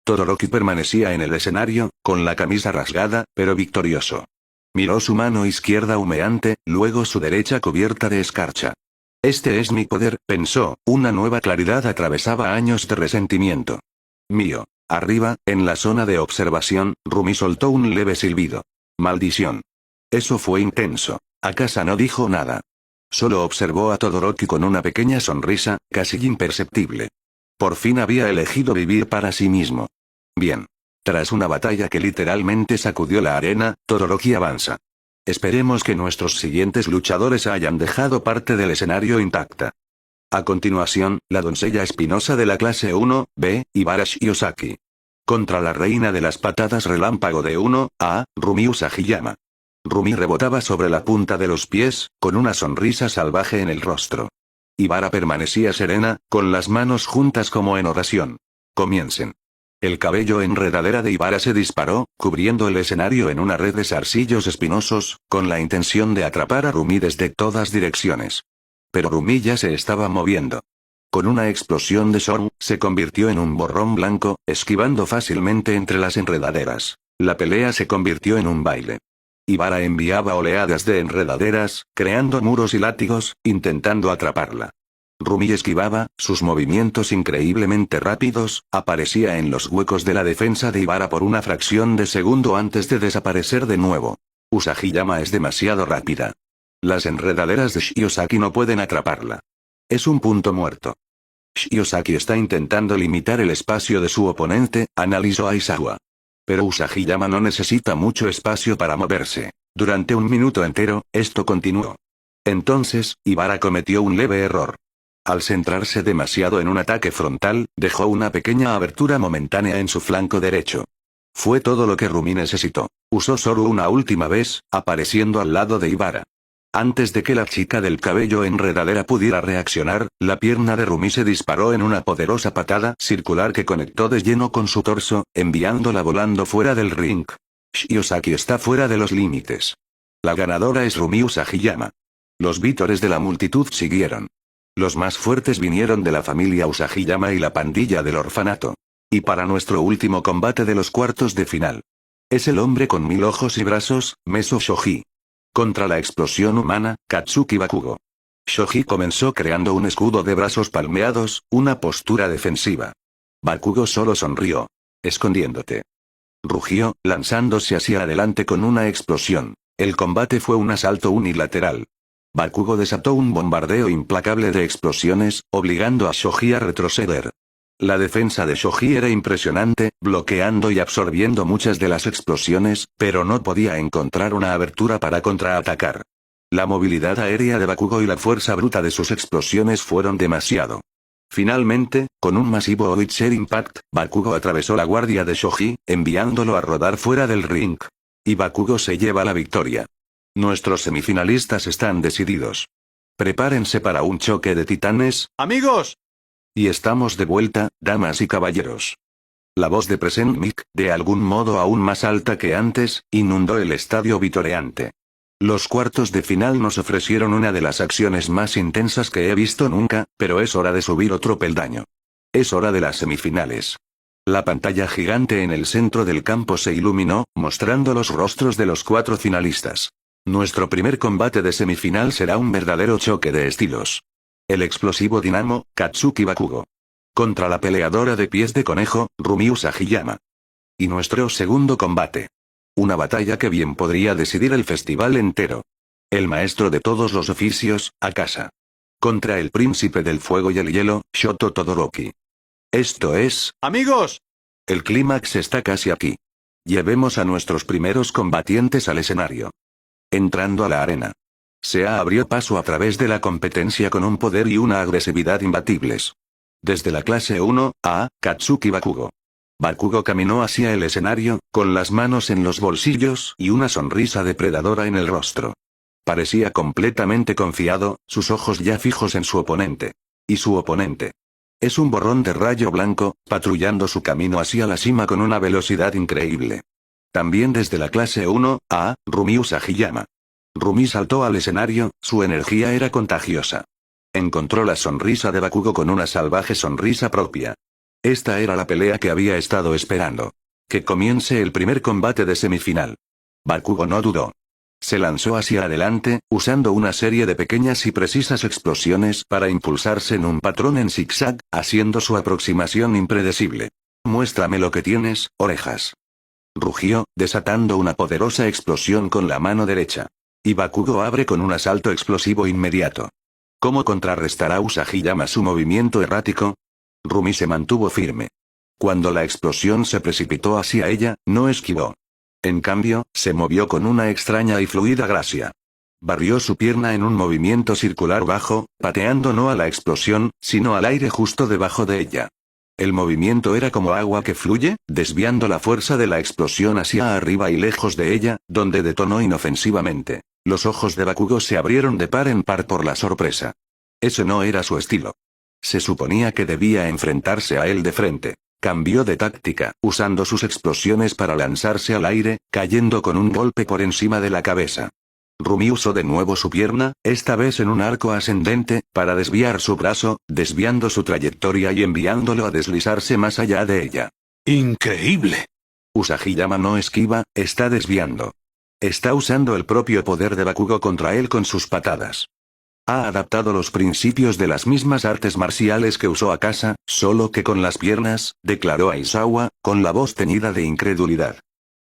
Todoroki permanecía en el escenario, con la camisa rasgada, pero victorioso. Miró su mano izquierda humeante, luego su derecha cubierta de escarcha. Este es mi poder, pensó, una nueva claridad atravesaba años de resentimiento. Mío. Arriba, en la zona de observación, Rumi soltó un leve silbido. Maldición. Eso fue intenso. Akasa no dijo nada. Solo observó a Todoroki con una pequeña sonrisa, casi imperceptible. Por fin había elegido vivir para sí mismo. Bien. Tras una batalla que literalmente sacudió la arena, Todoroki avanza. Esperemos que nuestros siguientes luchadores hayan dejado parte del escenario intacta. A continuación, la doncella espinosa de la clase 1B, Ibara Shiozaki. Contra la reina de las patadas relámpago de 1A, Rumi Usagiyama. Rumi rebotaba sobre la punta de los pies, con una sonrisa salvaje en el rostro. Ibara permanecía serena, con las manos juntas como en oración. Comiencen. El cabello enredadera de Ibara se disparó, cubriendo el escenario en una red de zarcillos espinosos, con la intención de atrapar a Rumi desde todas direcciones. Pero Rumi ya se estaba moviendo. Con una explosión de Zorn, se convirtió en un borrón blanco, esquivando fácilmente entre las enredaderas. La pelea se convirtió en un baile. Ibara enviaba oleadas de enredaderas, creando muros y látigos, intentando atraparla. Rumi esquivaba, sus movimientos increíblemente rápidos, aparecía en los huecos de la defensa de Ibara por una fracción de segundo antes de desaparecer de nuevo. Usagiyama es demasiado rápida. Las enredaderas de Shiozaki no pueden atraparla. Es un punto muerto. Shiozaki está intentando limitar el espacio de su oponente, analizó Aizawa. Pero Usagiyama no necesita mucho espacio para moverse. Durante un minuto entero, esto continuó. Entonces, Ibara cometió un leve error. Al centrarse demasiado en un ataque frontal, dejó una pequeña abertura momentánea en su flanco derecho. Fue todo lo que Rumi necesitó. Usó Zoru una última vez, apareciendo al lado de Ibara. Antes de que la chica del cabello enredadera pudiera reaccionar, la pierna de Rumi se disparó en una poderosa patada circular que conectó de lleno con su torso, enviándola volando fuera del ring. Shiozaki está fuera de los límites. La ganadora es Rumi Usagiyama. Los vítores de la multitud siguieron. Los más fuertes vinieron de la familia Usagiyama y la pandilla del orfanato. Y para nuestro último combate de los cuartos de final. Es el hombre con 1000 ojos y brazos, Meso Shoji. Contra la explosión humana, Katsuki Bakugo. Shoji comenzó creando un escudo de brazos palmeados, una postura defensiva. Bakugo solo sonrió. Escondiéndote. Rugió, lanzándose hacia adelante con una explosión. El combate fue un asalto unilateral. Bakugo desató un bombardeo implacable de explosiones, obligando a Shoji a retroceder. La defensa de Shoji era impresionante, bloqueando y absorbiendo muchas de las explosiones, pero no podía encontrar una abertura para contraatacar. La movilidad aérea de Bakugo y la fuerza bruta de sus explosiones fueron demasiado. Finalmente, con un masivo Witcher Impact, Bakugo atravesó la guardia de Shoji, enviándolo a rodar fuera del ring. Y Bakugo se lleva la victoria. Nuestros semifinalistas están decididos. Prepárense para un choque de titanes. ¡Amigos! Y estamos de vuelta, damas y caballeros. La voz de Present Mic, de algún modo aún más alta que antes, inundó el estadio vitoreante. Los cuartos de final nos ofrecieron una de las acciones más intensas que he visto nunca, pero es hora de subir otro peldaño. Es hora de las semifinales. La pantalla gigante en el centro del campo se iluminó, mostrando los rostros de los 4 finalistas. Nuestro primer combate de semifinal será un verdadero choque de estilos. El explosivo dinamo, Katsuki Bakugo. Contra la peleadora de pies de conejo, Rumi Usagiyama. Y nuestro segundo combate. Una batalla que bien podría decidir el festival entero. El maestro de todos los oficios, Akasa. Contra el príncipe del fuego y el hielo, Shoto Todoroki. Esto es... ¡Amigos! El clímax está casi aquí. Llevemos a nuestros primeros combatientes al escenario. Entrando a la arena. Sea abrió paso a través de la competencia con un poder y una agresividad imbatibles. Desde la clase 1A, Katsuki Bakugo. Bakugo caminó hacia el escenario, con las manos en los bolsillos y una sonrisa depredadora en el rostro. Parecía completamente confiado, sus ojos ya fijos en su oponente. Y su oponente. Es un borrón de rayo blanco, patrullando su camino hacia la cima con una velocidad increíble. También desde la clase 1A, Rumi Usagiyama. Rumi saltó al escenario, su energía era contagiosa. Encontró la sonrisa de Bakugo con una salvaje sonrisa propia. Esta era la pelea que había estado esperando. Que comience el primer combate de semifinal. Bakugo no dudó. Se lanzó hacia adelante, usando una serie de pequeñas y precisas explosiones para impulsarse en un patrón en zigzag, haciendo su aproximación impredecible. Muéstrame lo que tienes, orejas. Rugió, desatando una poderosa explosión con la mano derecha. Y Bakugo abre con un asalto explosivo inmediato. ¿Cómo contrarrestará Usagiyama su movimiento errático? Rumi se mantuvo firme. Cuando la explosión se precipitó hacia ella, no esquivó. En cambio, se movió con una extraña y fluida gracia. Barrió su pierna en un movimiento circular bajo, pateando no a la explosión, sino al aire justo debajo de ella. El movimiento era como agua que fluye, desviando la fuerza de la explosión hacia arriba y lejos de ella, donde detonó inofensivamente. Los ojos de Bakugo se abrieron de par en par por la sorpresa. Ese no era su estilo. Se suponía que debía enfrentarse a él de frente. Cambió de táctica, usando sus explosiones para lanzarse al aire, cayendo con un golpe por encima de la cabeza. Rumi usó de nuevo su pierna, esta vez en un arco ascendente, para desviar su brazo, desviando su trayectoria y enviándolo a deslizarse más allá de ella. ¡Increíble! Usagiyama no esquiva, está desviando. Está usando el propio poder de Bakugo contra él con sus patadas. Ha adaptado los principios de las mismas artes marciales que usó Akasa, solo que con las piernas, declaró Aizawa, con la voz teñida de incredulidad.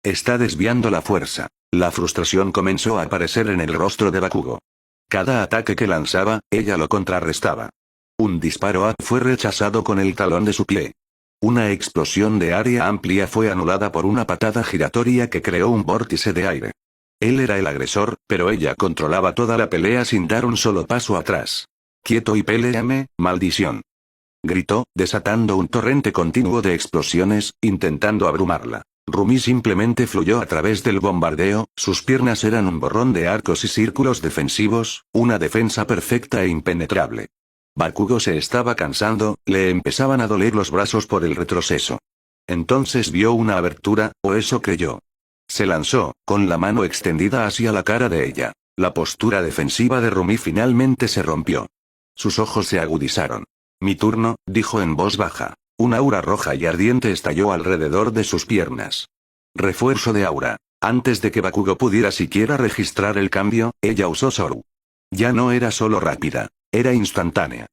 Está desviando la fuerza. La frustración comenzó a aparecer en el rostro de Bakugo. Cada ataque que lanzaba, ella lo contrarrestaba. Un disparo up fue rechazado con el talón de su pie. Una explosión de área amplia fue anulada por una patada giratoria que creó un vórtice de aire. Él era el agresor, pero ella controlaba toda la pelea sin dar un solo paso atrás. «Quieto y péleame, maldición», gritó, desatando un torrente continuo de explosiones, intentando abrumarla. Rumi simplemente fluyó a través del bombardeo, sus piernas eran un borrón de arcos y círculos defensivos, una defensa perfecta e impenetrable. Bakugo se estaba cansando, le empezaban a doler los brazos por el retroceso. Entonces vio una abertura, o eso creyó. Se lanzó, con la mano extendida hacia la cara de ella. La postura defensiva de Rumi finalmente se rompió. Sus ojos se agudizaron. «Mi turno», dijo en voz baja. Un aura roja y ardiente estalló alrededor de sus piernas. Refuerzo de aura. Antes de que Bakugo pudiera siquiera registrar el cambio, ella usó Soru. Ya no era solo rápida, era instantánea.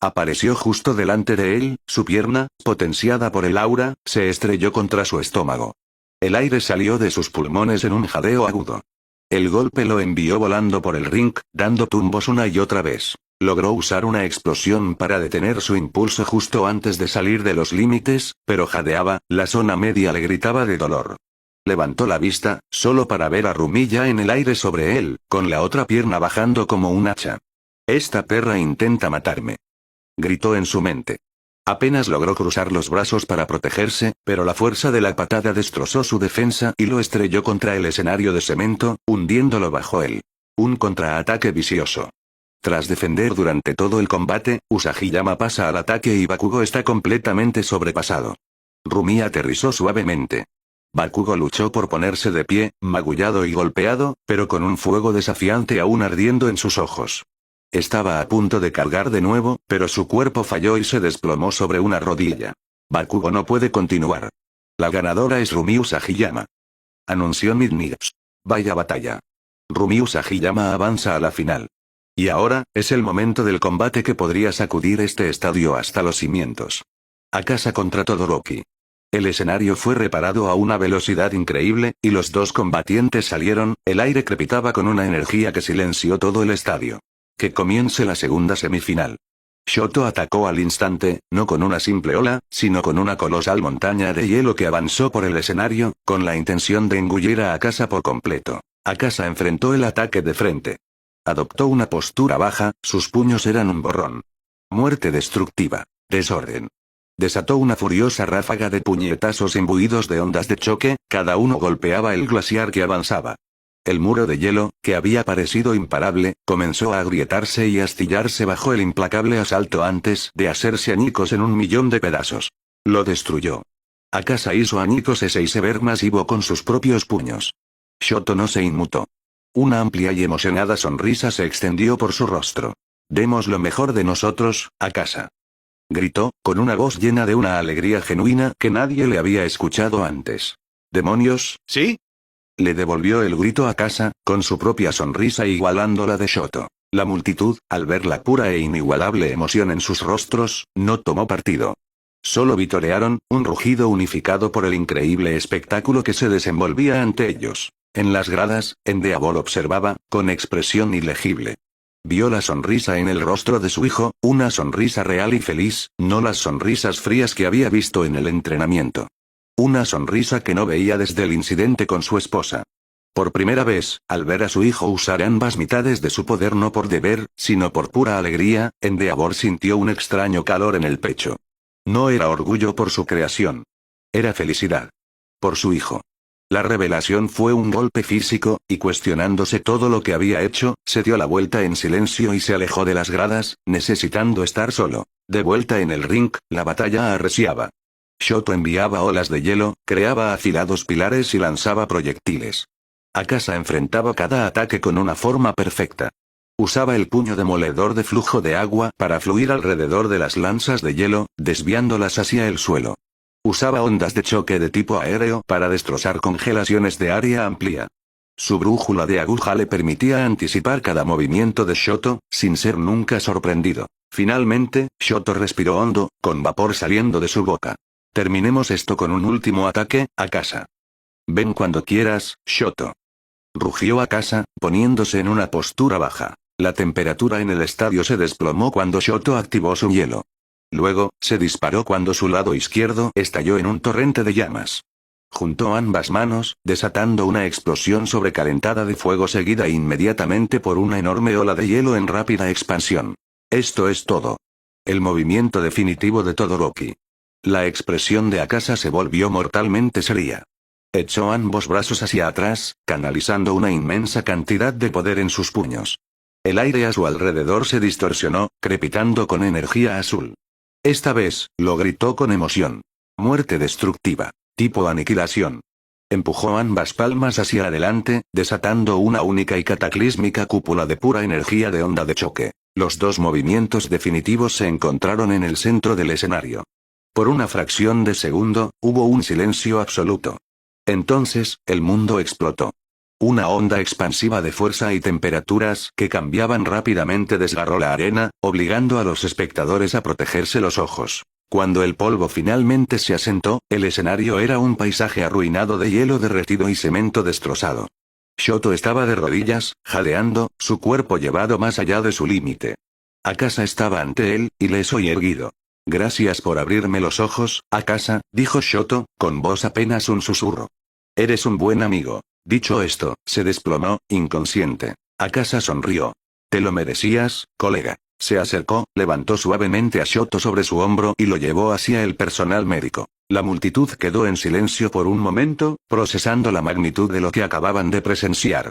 Apareció justo delante de él, su pierna, potenciada por el aura, se estrelló contra su estómago. El aire salió de sus pulmones en un jadeo agudo. El golpe lo envió volando por el ring, dando tumbos una y otra vez. Logró usar una explosión para detener su impulso justo antes de salir de los límites, pero jadeaba, la zona media le gritaba de dolor. Levantó la vista, solo para ver a Rumi ya en el aire sobre él, con la otra pierna bajando como un hacha. «Esta perra intenta matarme», gritó en su mente. Apenas logró cruzar los brazos para protegerse, pero la fuerza de la patada destrozó su defensa y lo estrelló contra el escenario de cemento, hundiéndolo bajo él. Un contraataque vicioso. Tras defender durante todo el combate, Usagi-yama pasa al ataque y Bakugo está completamente sobrepasado. Rumi aterrizó suavemente. Bakugo luchó por ponerse de pie, magullado y golpeado, pero con un fuego desafiante aún ardiendo en sus ojos. Estaba a punto de cargar de nuevo, pero su cuerpo falló y se desplomó sobre una rodilla. Bakugo no puede continuar. La ganadora es Rumi Usagi-yama, anunció Midnights. Vaya batalla. Rumi Usagi-yama avanza a la final. Y ahora, es el momento del combate que podría sacudir este estadio hasta los cimientos. Akasa contra Todoroki. El escenario fue reparado a una velocidad increíble, y los dos combatientes salieron, el aire crepitaba con una energía que silenció todo el estadio. Que comience la segunda semifinal. Shoto atacó al instante, no con una simple ola, sino con una colosal montaña de hielo que avanzó por el escenario, con la intención de engullir a Akasa por completo. Akasa enfrentó el ataque de frente. Adoptó una postura baja, sus puños eran un borrón. Muerte destructiva. Desorden. Desató una furiosa ráfaga de puñetazos imbuidos de ondas de choque, cada uno golpeaba el glaciar que avanzaba. El muro de hielo, que había parecido imparable, comenzó a agrietarse y astillarse bajo el implacable asalto antes de hacerse añicos en 1.000.000 de pedazos. Lo destruyó. Akasa hizo añicos ese iceberg masivo con sus propios puños. Shoto no se inmutó. Una amplia y emocionada sonrisa se extendió por su rostro. «Demos lo mejor de nosotros, Akasa», gritó, con una voz llena de una alegría genuina que nadie le había escuchado antes. «¿Demonios?» ¿Sí? Le devolvió el grito a Akasa, con su propia sonrisa igualando la de Shoto. La multitud, al ver la pura e inigualable emoción en sus rostros, no tomó partido. Solo vitorearon, un rugido unificado por el increíble espectáculo que se desenvolvía ante ellos. En las gradas, Endeavor observaba, con expresión ilegible. Vio la sonrisa en el rostro de su hijo, una sonrisa real y feliz, no las sonrisas frías que había visto en el entrenamiento. Una sonrisa que no veía desde el incidente con su esposa. Por primera vez, al ver a su hijo usar ambas mitades de su poder no por deber, sino por pura alegría, Endeavor sintió un extraño calor en el pecho. No era orgullo por su creación. Era felicidad. Por su hijo. La revelación fue un golpe físico, y cuestionándose todo lo que había hecho, se dio la vuelta en silencio y se alejó de las gradas, necesitando estar solo. De vuelta en el ring, la batalla arreciaba. Shoto enviaba olas de hielo, creaba afilados pilares y lanzaba proyectiles. Akasa enfrentaba cada ataque con una forma perfecta. Usaba el puño demoledor de flujo de agua para fluir alrededor de las lanzas de hielo, desviándolas hacia el suelo. Usaba ondas de choque de tipo aéreo para destrozar congelaciones de área amplia. Su brújula de aguja le permitía anticipar cada movimiento de Shoto, sin ser nunca sorprendido. Finalmente, Shoto respiró hondo, con vapor saliendo de su boca. «Terminemos esto con un último ataque, Akasa». «Ven cuando quieras, Shoto», rugió Akasa, poniéndose en una postura baja. La temperatura en el estadio se desplomó cuando Shoto activó su hielo. Luego, se disparó cuando su lado izquierdo estalló en un torrente de llamas. Juntó ambas manos, desatando una explosión sobrecalentada de fuego seguida inmediatamente por una enorme ola de hielo en rápida expansión. Esto es todo. El movimiento definitivo de Todoroki. La expresión de Akasa se volvió mortalmente seria. Echó ambos brazos hacia atrás, canalizando una inmensa cantidad de poder en sus puños. El aire a su alrededor se distorsionó, crepitando con energía azul. Esta vez, lo gritó con emoción. «Muerte destructiva. Tipo aniquilación». Empujó ambas palmas hacia adelante, desatando una única y cataclísmica cúpula de pura energía de onda de choque. Los dos movimientos definitivos se encontraron en el centro del escenario. Por una fracción de segundo, hubo un silencio absoluto. Entonces, el mundo explotó. Una onda expansiva de fuerza y temperaturas que cambiaban rápidamente desgarró la arena, obligando a los espectadores a protegerse los ojos. Cuando el polvo finalmente se asentó, el escenario era un paisaje arruinado de hielo derretido y cemento destrozado. Shoto estaba de rodillas, jadeando, su cuerpo llevado más allá de su límite. Akasa estaba ante él, ileso y erguido. Gracias por abrirme los ojos, Akasa, dijo Shoto, con voz apenas un susurro. Eres un buen amigo. Dicho esto, se desplomó, inconsciente. Akasa sonrió. Te lo merecías, colega. Se acercó, levantó suavemente a Shoto sobre su hombro y lo llevó hacia el personal médico. La multitud quedó en silencio por un momento, procesando la magnitud de lo que acababan de presenciar.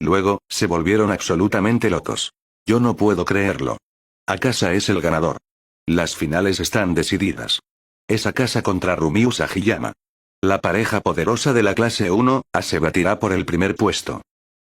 Luego, se volvieron absolutamente locos. Yo no puedo creerlo. Akasa es el ganador. Las finales están decididas. Es Akasa contra Rumiu Sagiyama. La pareja poderosa de la clase 1, se batirá por el primer puesto.